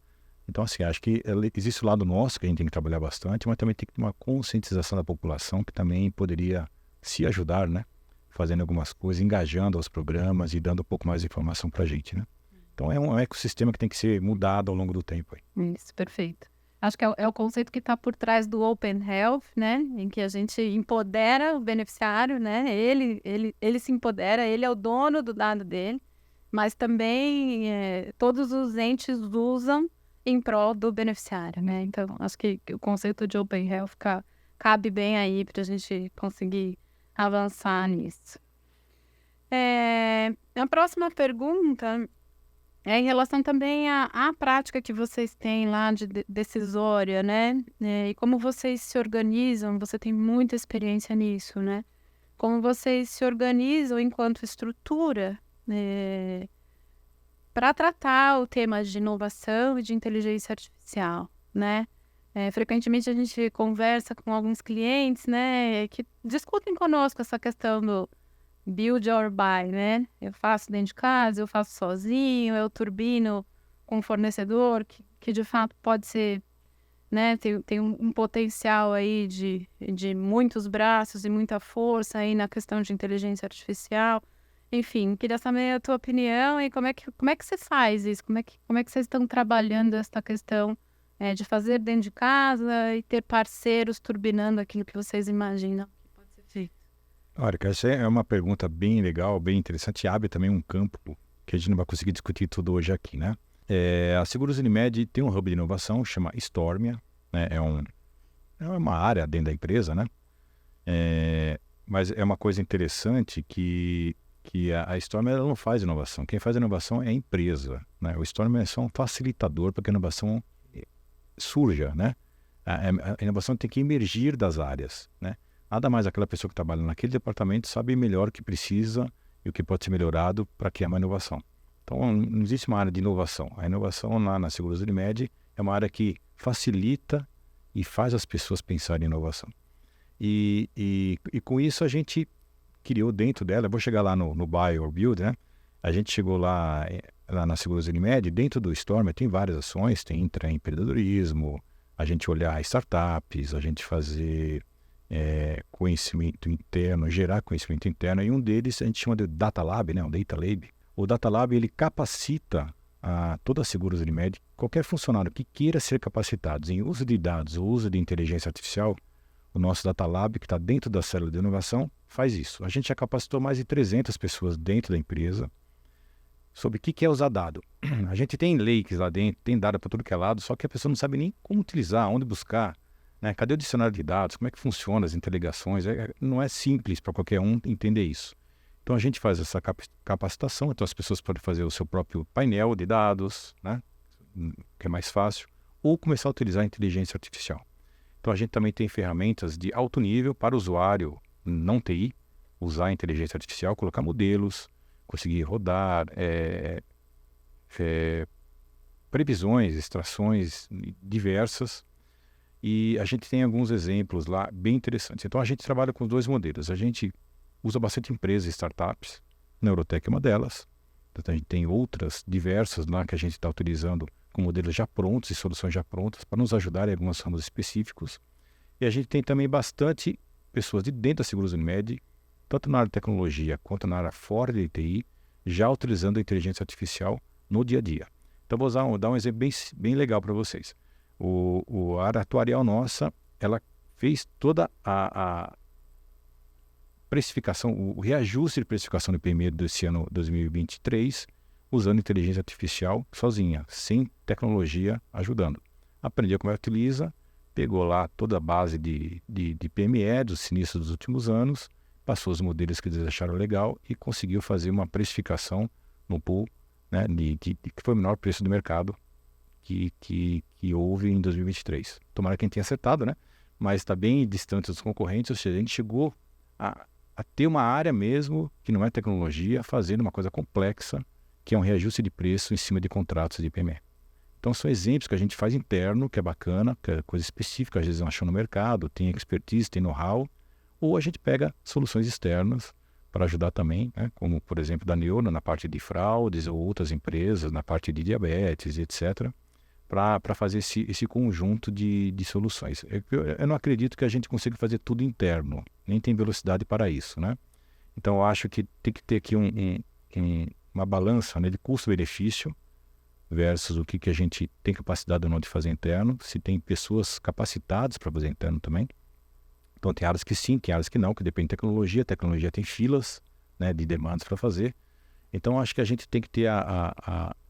Então, assim, acho que existe o lado nosso que a gente tem que trabalhar bastante, mas também tem que ter uma conscientização da população que também poderia se ajudar, né? Fazendo algumas coisas, engajando aos programas e dando um pouco mais de informação para a gente, né? Então, é um ecossistema que tem que ser mudado ao longo do tempo. Aí. Isso, perfeito. Acho que é o conceito que está por trás do Open Health, né? Em que a gente empodera o beneficiário, né? Ele se empodera, ele é o dono do dado dele, mas também todos os entes usam em prol do beneficiário, né? Então, acho que o conceito de Open Health cabe bem aí para a gente conseguir avançar nisso. A próxima pergunta é em relação também à prática que vocês têm lá de decisória, né? E como vocês se organizam, você tem muita experiência nisso, né? Como vocês se organizam enquanto estrutura para tratar o tema de inovação e de inteligência artificial, né? Frequentemente a gente conversa com alguns clientes, né, que discutem conosco essa questão do build or buy, né? Eu faço dentro de casa, eu faço sozinho, eu turbino com um fornecedor que de fato pode ser, né? Tem um potencial aí de muitos braços e muita força aí na questão de inteligência artificial. Enfim, queria saber a tua opinião e como é que você faz isso? Como é que vocês estão trabalhando essa questão de fazer dentro de casa e ter parceiros turbinando aquilo que vocês imaginam que pode ser feito? Olha, essa é uma pergunta bem legal, bem interessante, e abre também um campo que a gente não vai conseguir discutir tudo hoje aqui, né? A Seguros Unimed tem um hub de inovação, chama Stormia, né? É uma área dentro da empresa, né? Mas é uma coisa interessante que a Stormia ela não faz inovação. Quem faz inovação é a empresa, né? O Stormia é só um facilitador para que a inovação surja, né? A inovação tem que emergir das áreas, né? Nada mais aquela pessoa que trabalha naquele departamento sabe melhor o que precisa e o que pode ser melhorado para criar uma inovação. Então, não existe uma área de inovação. A inovação lá na Seguros Unimed é uma área que facilita e faz as pessoas pensarem em inovação. E com isso a gente criou dentro dela, eu vou chegar lá no Buy or Build, né? A gente chegou lá na Seguros Unimed, dentro do Stormer tem várias ações, tem intraempreendedorismo, a gente olhar startups, a gente fazer conhecimento interno, gerar conhecimento interno, e um deles a gente chama de Data Lab, né? O Data Lab. O Data Lab, ele capacita toda a Seguros Unimed, qualquer funcionário que queira ser capacitado em uso de dados ou uso de inteligência artificial. O nosso Data Lab, que está dentro da célula de inovação, faz isso. A gente já capacitou mais de 300 pessoas dentro da empresa sobre o que é usar dado. A gente tem lakes lá dentro, tem dado para tudo que é lado, só que a pessoa não sabe nem como utilizar, onde buscar, né? Cadê o dicionário de dados, como é que funciona as interligações. Não é simples para qualquer um entender isso. Então a gente faz essa capacitação, então as pessoas podem fazer o seu próprio painel de dados, né? Que é mais fácil, ou começar a utilizar a inteligência artificial. Então a gente também tem ferramentas de alto nível para o usuário não TI, usar a inteligência artificial, colocar modelos, conseguir rodar previsões, extrações diversas, e a gente tem alguns exemplos lá bem interessantes. Então a gente trabalha com 2 modelos. A gente usa bastante empresas e startups, Neurotech é uma delas. Então a gente tem outras diversas lá que a gente está utilizando com modelos já prontos e soluções já prontas para nos ajudar em alguns ramos específicos. E a gente tem também bastante pessoas de dentro da Seguros Unimed, tanto na área de tecnologia quanto na área fora de TI, já utilizando a inteligência artificial no dia a dia. Então vou dar um exemplo bem legal para vocês. A área atuarial nossa, ela fez toda a precificação, o reajuste de precificação do PME desse ano 2023, usando inteligência artificial sozinha, sem tecnologia ajudando. Aprendeu como ela utiliza, pegou lá toda a base de PME dos sinistros dos últimos anos, passou os modelos que eles acharam legal e conseguiu fazer uma precificação no pool, né, que foi o menor preço do mercado que houve em 2023. Tomara que a gente tenha acertado, né? Mas está bem distante dos concorrentes, ou seja, a gente chegou a ter uma área mesmo que não é tecnologia, fazendo uma coisa complexa, que é um reajuste de preço em cima de contratos de PME. Então são exemplos que a gente faz interno, que é bacana, que é coisa específica, às vezes não acham no mercado, tem expertise, tem know-how, ou a gente pega soluções externas para ajudar também, né? Como por exemplo da Neuro na parte de fraudes, ou outras empresas na parte de diabetes, etc., para fazer esse conjunto de soluções. Eu não acredito que a gente consiga fazer tudo interno, nem tem velocidade para isso, né? Então eu acho que tem que ter aqui uma balança, né, de custo-benefício versus o que a gente tem capacidade ou não de fazer interno, se tem pessoas capacitadas para fazer interno também. Então tem áreas que sim, tem áreas que não, que depende de tecnologia. A tecnologia tem filas, né, de demandas para fazer. Então acho que a gente tem que ter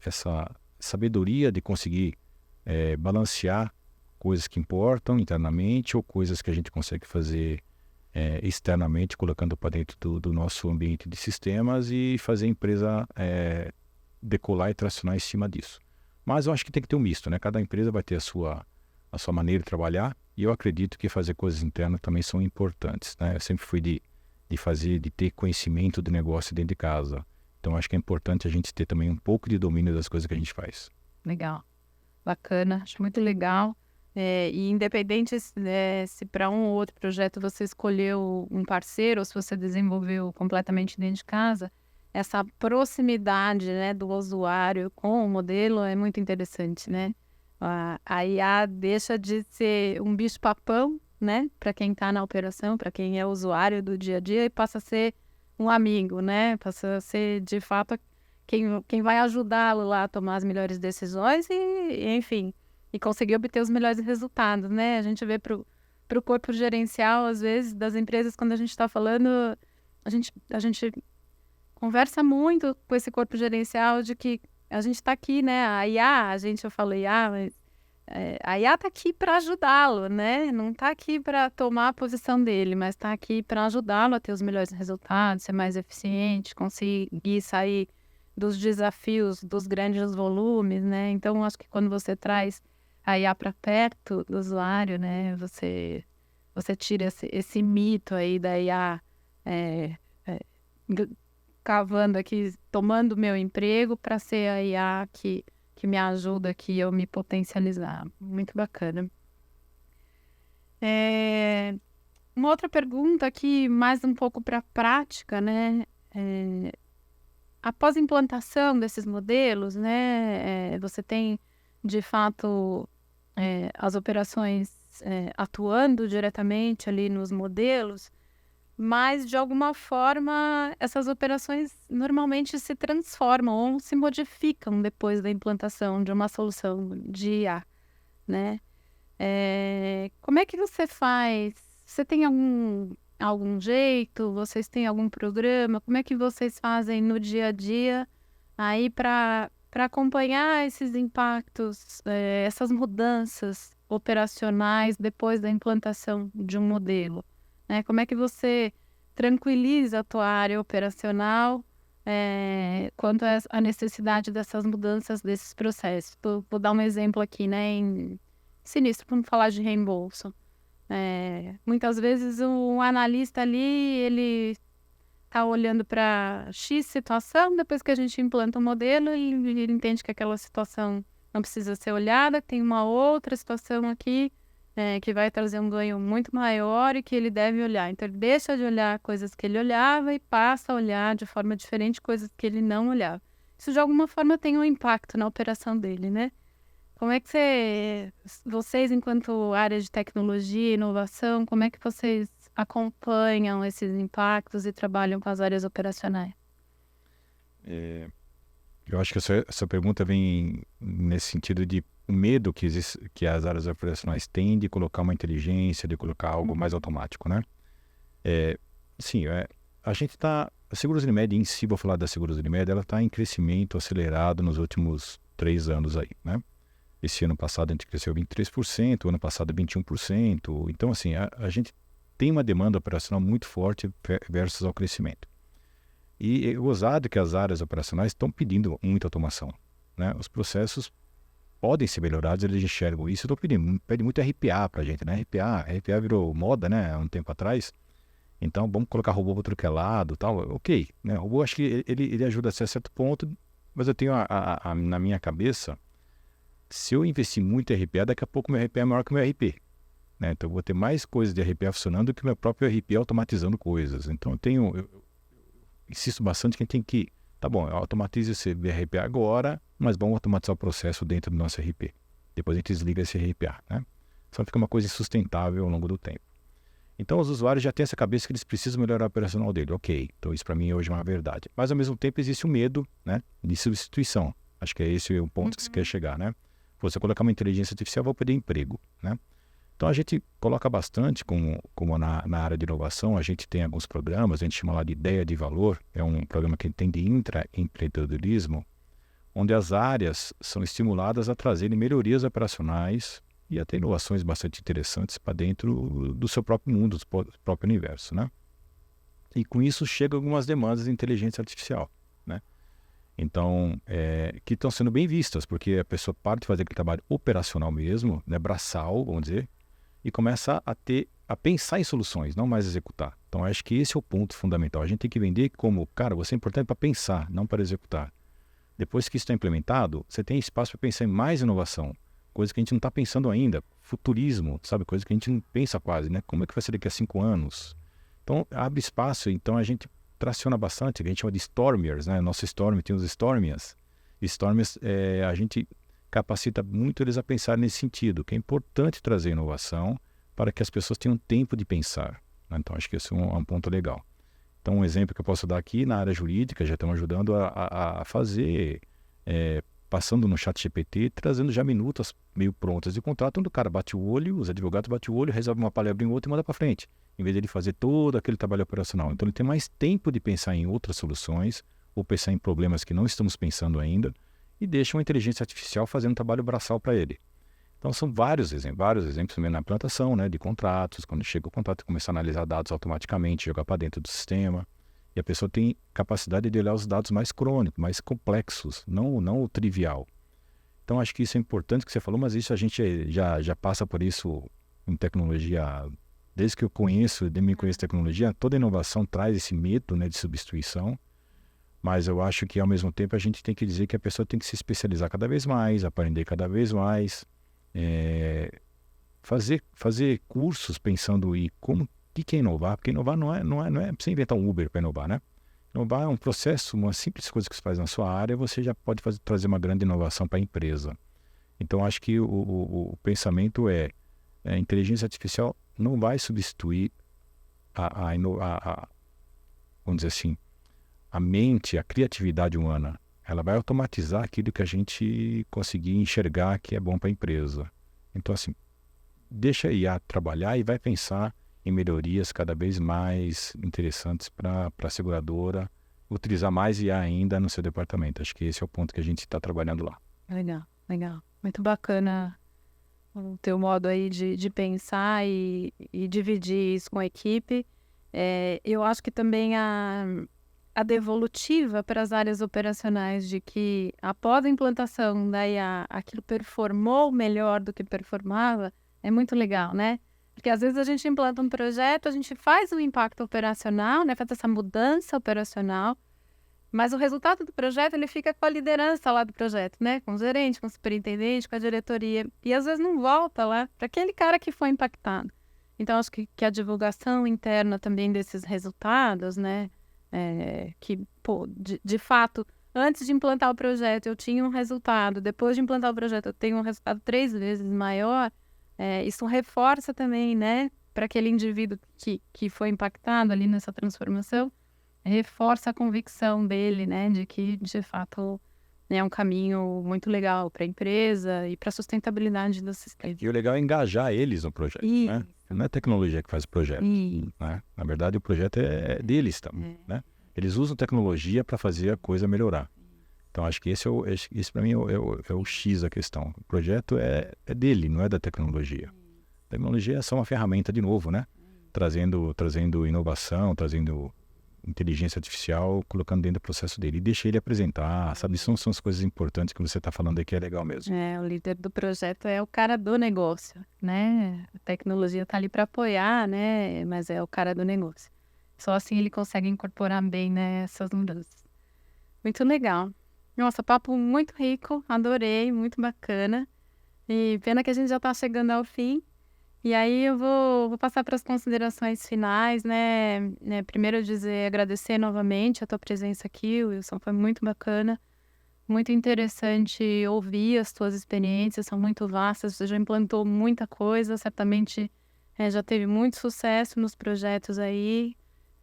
essa sabedoria de conseguir balancear coisas que importam internamente ou coisas que a gente consegue fazer externamente, colocando para dentro do nosso ambiente de sistemas e fazer a empresa decolar e tracionar em cima disso. Mas eu acho que tem que ter um misto, né? Cada empresa vai ter a sua maneira de trabalhar, e eu acredito que fazer coisas internas também são importantes, né? Eu sempre fui de ter conhecimento do negócio dentro de casa. Então acho que é importante a gente ter também um pouco de domínio das coisas que a gente faz. Legal, bacana, acho muito legal. E independente se para um ou outro projeto você escolheu um parceiro ou se você desenvolveu completamente dentro de casa, essa proximidade, né, do usuário com o modelo é muito interessante, né? A IA deixa de ser um bicho-papão, né, para quem está na operação, para quem é usuário do dia a dia, e passa a ser um amigo, né? Passa a ser, de fato, quem vai ajudá-lo lá a tomar as melhores decisões enfim, e conseguir obter os melhores resultados, né? A gente vê para o corpo gerencial, às vezes, das empresas, quando a gente está falando, a gente conversa muito com esse corpo gerencial de que a gente está aqui, né? A IA, eu falo IA, mas a IA está aqui para ajudá-lo, né? Não está aqui para tomar a posição dele, mas está aqui para ajudá-lo a ter os melhores resultados, ser mais eficiente, conseguir sair dos desafios dos grandes volumes, né? Então, acho que quando você traz a IA para perto do usuário, né? Você tira esse mito aí da IA cavando aqui, tomando meu emprego para ser a IA que me ajuda aqui eu me potencializar. Muito bacana. Uma outra pergunta aqui, mais um pouco para a prática, né? Após a implantação desses modelos, né, você tem, de fato, as operações atuando diretamente ali nos modelos, mas, de alguma forma, essas operações normalmente se transformam ou se modificam depois da implantação de uma solução de IA, né? Como é que você faz? Você tem algum jeito? Vocês têm algum programa? Como é que vocês fazem no dia a dia aí para acompanhar esses impactos, essas mudanças operacionais depois da implantação de um modelo, né? Como é que você tranquiliza a tua área operacional, quanto à necessidade dessas mudanças desses processos? Vou dar um exemplo aqui, né, em sinistro, para não falar de reembolso. Muitas vezes um analista ali, ele está olhando para X situação, depois que a gente implanta um modelo, ele entende que aquela situação não precisa ser olhada, tem uma outra situação aqui que vai trazer um ganho muito maior e que ele deve olhar. Então, ele deixa de olhar coisas que ele olhava e passa a olhar de forma diferente coisas que ele não olhava. Isso, de alguma forma, tem um impacto na operação dele, né? Como é que vocês, enquanto área de tecnologia e inovação, como é que vocês acompanham esses impactos e trabalham com as áreas operacionais? Eu acho que essa pergunta vem nesse sentido de o medo que existe, que as áreas operacionais têm de colocar uma inteligência, de colocar algo mais automático, né? Sim, a gente está... A Seguros Unimed em si, vou falar da Seguros Unimed, ela está em crescimento acelerado nos últimos 3 anos aí, né? Esse ano passado a gente cresceu 23%, o ano passado 21%. Então, assim, a gente tem uma demanda operacional muito forte versus ao crescimento. E é gozado que as áreas operacionais estão pedindo muita automação, né? Os processos podem ser melhorados, eles enxergam isso. Estão pede muito RPA para a gente, né? RPA virou moda, né? Há um tempo atrás. Então, vamos colocar robô para outro que é lado, tal. Ok, né? O robô, acho que ele ajuda a certo ponto, mas eu tenho na minha cabeça, se eu investir muito em RPA, daqui a pouco meu RPA é maior que o meu RP, né? Então, eu vou ter mais coisas de RPA funcionando do que o meu próprio RP automatizando coisas. Então, eu insisto bastante que a gente tem que... Tá bom, eu automatizo esse RPA agora, mas vamos automatizar o processo dentro do nosso RP. Depois a gente desliga esse RPA, né? Só fica uma coisa insustentável ao longo do tempo. Então, os usuários já têm essa cabeça que eles precisam melhorar o operacional dele. Ok, então isso para mim hoje é uma verdade. Mas, ao mesmo tempo, existe o medo, né, de substituição. Acho que é esse o ponto que você quer chegar, né? Você colocar uma inteligência artificial, vai perder emprego, né? Então, a gente coloca bastante, como na área de inovação, a gente tem alguns programas, a gente chama lá de Ideia de Valor, é um programa que tem de intraempreendedorismo, onde as áreas são estimuladas a trazerem melhorias operacionais e até inovações bastante interessantes para dentro do seu próprio mundo, do próprio universo, né? E com isso chegam algumas demandas de inteligência artificial, né? Então, que estão sendo bem vistas, porque a pessoa para de fazer aquele trabalho operacional mesmo, né, braçal, vamos dizer, e começa a pensar em soluções, não mais executar. Então, acho que esse é o ponto fundamental. A gente tem que vender como, cara, você é importante para pensar, não para executar. Depois que isso está implementado, você tem espaço para pensar em mais inovação, coisa que a gente não está pensando ainda, futurismo, sabe, coisa que a gente não pensa quase, né? Como é que vai ser daqui a 5 anos? Então, abre espaço, então a gente traciona bastante, que a gente chama de Stormiers, né? Nosso Storm tem os Stormias. Stormias, a gente capacita muito eles a pensar nesse sentido, que é importante trazer inovação para que as pessoas tenham tempo de pensar, né? Então, acho que esse é um ponto legal. Então, um exemplo que eu posso dar aqui, na área jurídica, já estamos ajudando a fazer, passando no chat GPT, trazendo já minutas meio prontas de contrato, onde o cara bate o olho, os advogados batem o olho, resolve uma palavra em outra e manda para frente, em vez de ele fazer todo aquele trabalho operacional. Então, ele tem mais tempo de pensar em outras soluções, ou pensar em problemas que não estamos pensando ainda, e deixa uma inteligência artificial fazendo um trabalho braçal para ele. Então, são vários exemplos também na implantação, né, de contratos, quando chega o contrato, começar a analisar dados automaticamente, jogar para dentro do sistema, e a pessoa tem capacidade de olhar os dados mais crônicos, mais complexos, não o trivial. Então, acho que isso é importante que você falou, mas isso a gente já passa por isso em tecnologia. Desde que eu conheço tecnologia, toda inovação traz esse medo, né, de substituição, mas eu acho que, ao mesmo tempo, a gente tem que dizer que a pessoa tem que se especializar cada vez mais, aprender cada vez mais, fazer cursos pensando em como que é inovar? Porque inovar não é você inventar um Uber para inovar, né? Inovar é um processo, uma simples coisa que você faz na sua área, você já pode trazer uma grande inovação para a empresa. Então, acho que o pensamento a inteligência artificial não vai substituir vamos dizer assim, a mente, a criatividade humana. Ela vai automatizar aquilo que a gente conseguir enxergar que é bom para a empresa. Então, assim, deixa a IA trabalhar e vai pensar em melhorias cada vez mais interessantes para a seguradora, utilizar mais IA ainda no seu departamento. Acho que esse é o ponto que a gente está trabalhando lá. Legal, legal. Muito bacana o teu modo aí de pensar e dividir isso com a equipe. Eu acho que também a devolutiva para as áreas operacionais de que após a implantação da IA, aquilo performou melhor do que performava, é muito legal, né? Porque às vezes a gente implanta um projeto, a gente faz um impacto operacional, né? Faz essa mudança operacional, mas o resultado do projeto ele fica com a liderança lá do projeto, né? Com o gerente, com o superintendente, com a diretoria. E às vezes não volta lá para aquele cara que foi impactado. Então, acho que a divulgação interna também desses resultados, né? Que, pô, de fato, antes de implantar o projeto eu tinha um resultado, depois de implantar o projeto eu tenho um resultado 3 vezes maior, isso reforça também, né? Para aquele indivíduo que foi impactado ali nessa transformação, reforça a convicção dele, né? De que, de fato, é um caminho muito legal para a empresa e para a sustentabilidade do sistema. E o legal é engajar eles no projeto, né? Não é a tecnologia que faz o projeto, né? Na verdade, o projeto é deles também, né? Eles usam tecnologia para fazer a coisa melhorar. Então, acho que esse para mim é o X da questão. O projeto é dele, não é da tecnologia. A tecnologia é só uma ferramenta, de novo, né? Trazendo inovação, trazendo inteligência artificial, colocando dentro do processo dele. E deixa ele apresentar, sabe? São as coisas importantes que você está falando aqui, é legal mesmo. O líder do projeto é o cara do negócio, né? A tecnologia está ali para apoiar, né? Mas é o cara do negócio. Só assim ele consegue incorporar bem, né, essas mudanças. Muito legal. Nossa, papo muito rico, adorei, muito bacana. E pena que a gente já está chegando ao fim. E aí eu vou passar para as considerações finais, né? Primeiro agradecer novamente a tua presença aqui, Wilson, foi muito bacana, muito interessante ouvir as tuas experiências, são muito vastas, você já implantou muita coisa, certamente já teve muito sucesso nos projetos aí,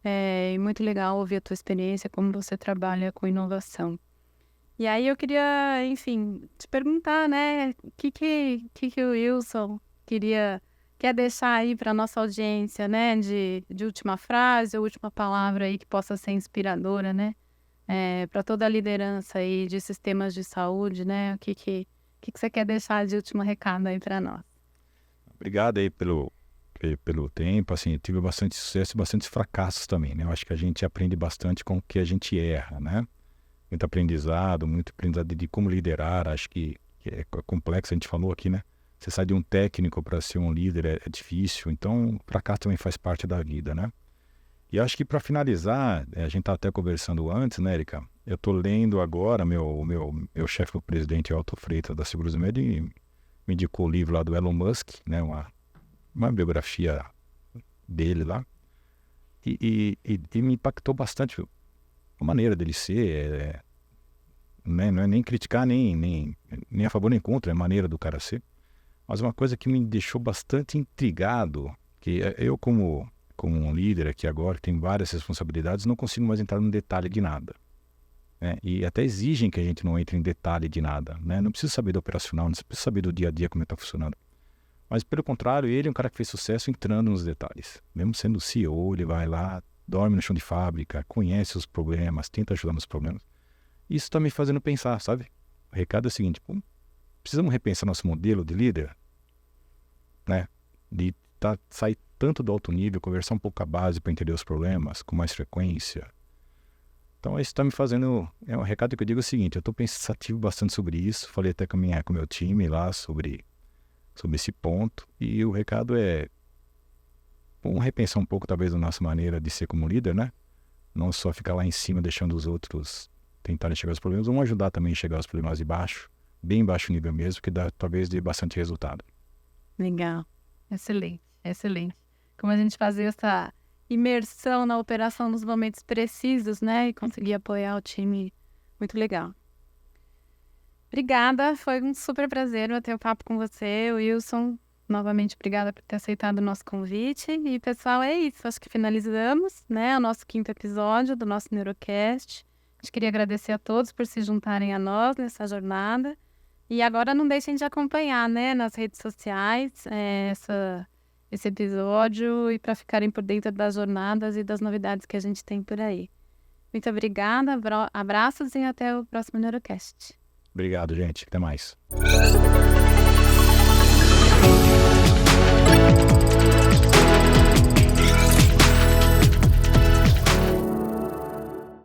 e muito legal ouvir a tua experiência, como você trabalha com inovação. E aí eu queria, enfim, te perguntar, né, o que o Wilson quer deixar aí para a nossa audiência, né, de última frase ou última palavra aí que possa ser inspiradora, né, para toda a liderança aí de sistemas de saúde, né, o que você quer deixar de último recado aí para nós? Obrigado aí pelo tempo, assim, eu tive bastante sucesso e bastante fracassos também, né, eu acho que a gente aprende bastante com o que a gente erra, né, muito aprendizado de como liderar, acho que é complexo, a gente falou aqui, né, você sai de um técnico para ser um líder é difícil, então o fracasso também faz parte da vida, né? E acho que para finalizar, a gente estava até conversando antes, né, Erika? Eu estou lendo agora, meu chefe, o presidente Elton Freitas da Seguros Med, me indicou o livro lá do Elon Musk, né, uma biografia dele lá, e me impactou bastante a maneira dele ser, né, não é nem criticar, nem a favor nem contra, é a maneira do cara ser. Mas uma coisa que me deixou bastante intrigado, que eu como um líder aqui agora, que tem várias responsabilidades, não consigo mais entrar no detalhe de nada, né? E até exigem que a gente não entre em detalhe de nada, né? Não precisa saber do operacional, não precisa saber do dia a dia como está funcionando. Mas pelo contrário, ele é um cara que fez sucesso entrando nos detalhes. Mesmo sendo CEO, ele vai lá, dorme no chão de fábrica, conhece os problemas, tenta ajudar nos problemas. Isso está me fazendo pensar, sabe? O recado é o seguinte, precisamos repensar nosso modelo de líder, né? De sair tanto do alto nível, conversar um pouco com a base para entender os problemas com mais frequência. Então isso está me fazendo, um recado que eu digo é o seguinte, eu estou pensativo bastante sobre isso, falei até com o meu time lá sobre esse ponto, e o recado é, vamos repensar um pouco talvez a nossa maneira de ser como líder, né? Não só ficar lá em cima deixando os outros tentarem chegar aos problemas, vamos ajudar também a chegar aos problemas de baixo, bem baixo nível mesmo, que talvez dê bastante resultado. Legal, excelente, excelente. como a gente fazia essa imersão na operação nos momentos precisos, né? E conseguir apoiar o time. Muito legal. Obrigada, foi um super prazer bater o papo com você, Wilson. Novamente, obrigada por ter aceitado o nosso convite. E, pessoal, é isso. Acho que finalizamos, né, o nosso 5º episódio do nosso Neurocast. A gente queria agradecer a todos por se juntarem a nós nessa jornada. E agora não deixem de acompanhar, né, nas redes sociais esse episódio e para ficarem por dentro das jornadas e das novidades que a gente tem por aí. Muito obrigada, abraços e até o próximo Neurocast. Obrigado, gente. Até mais.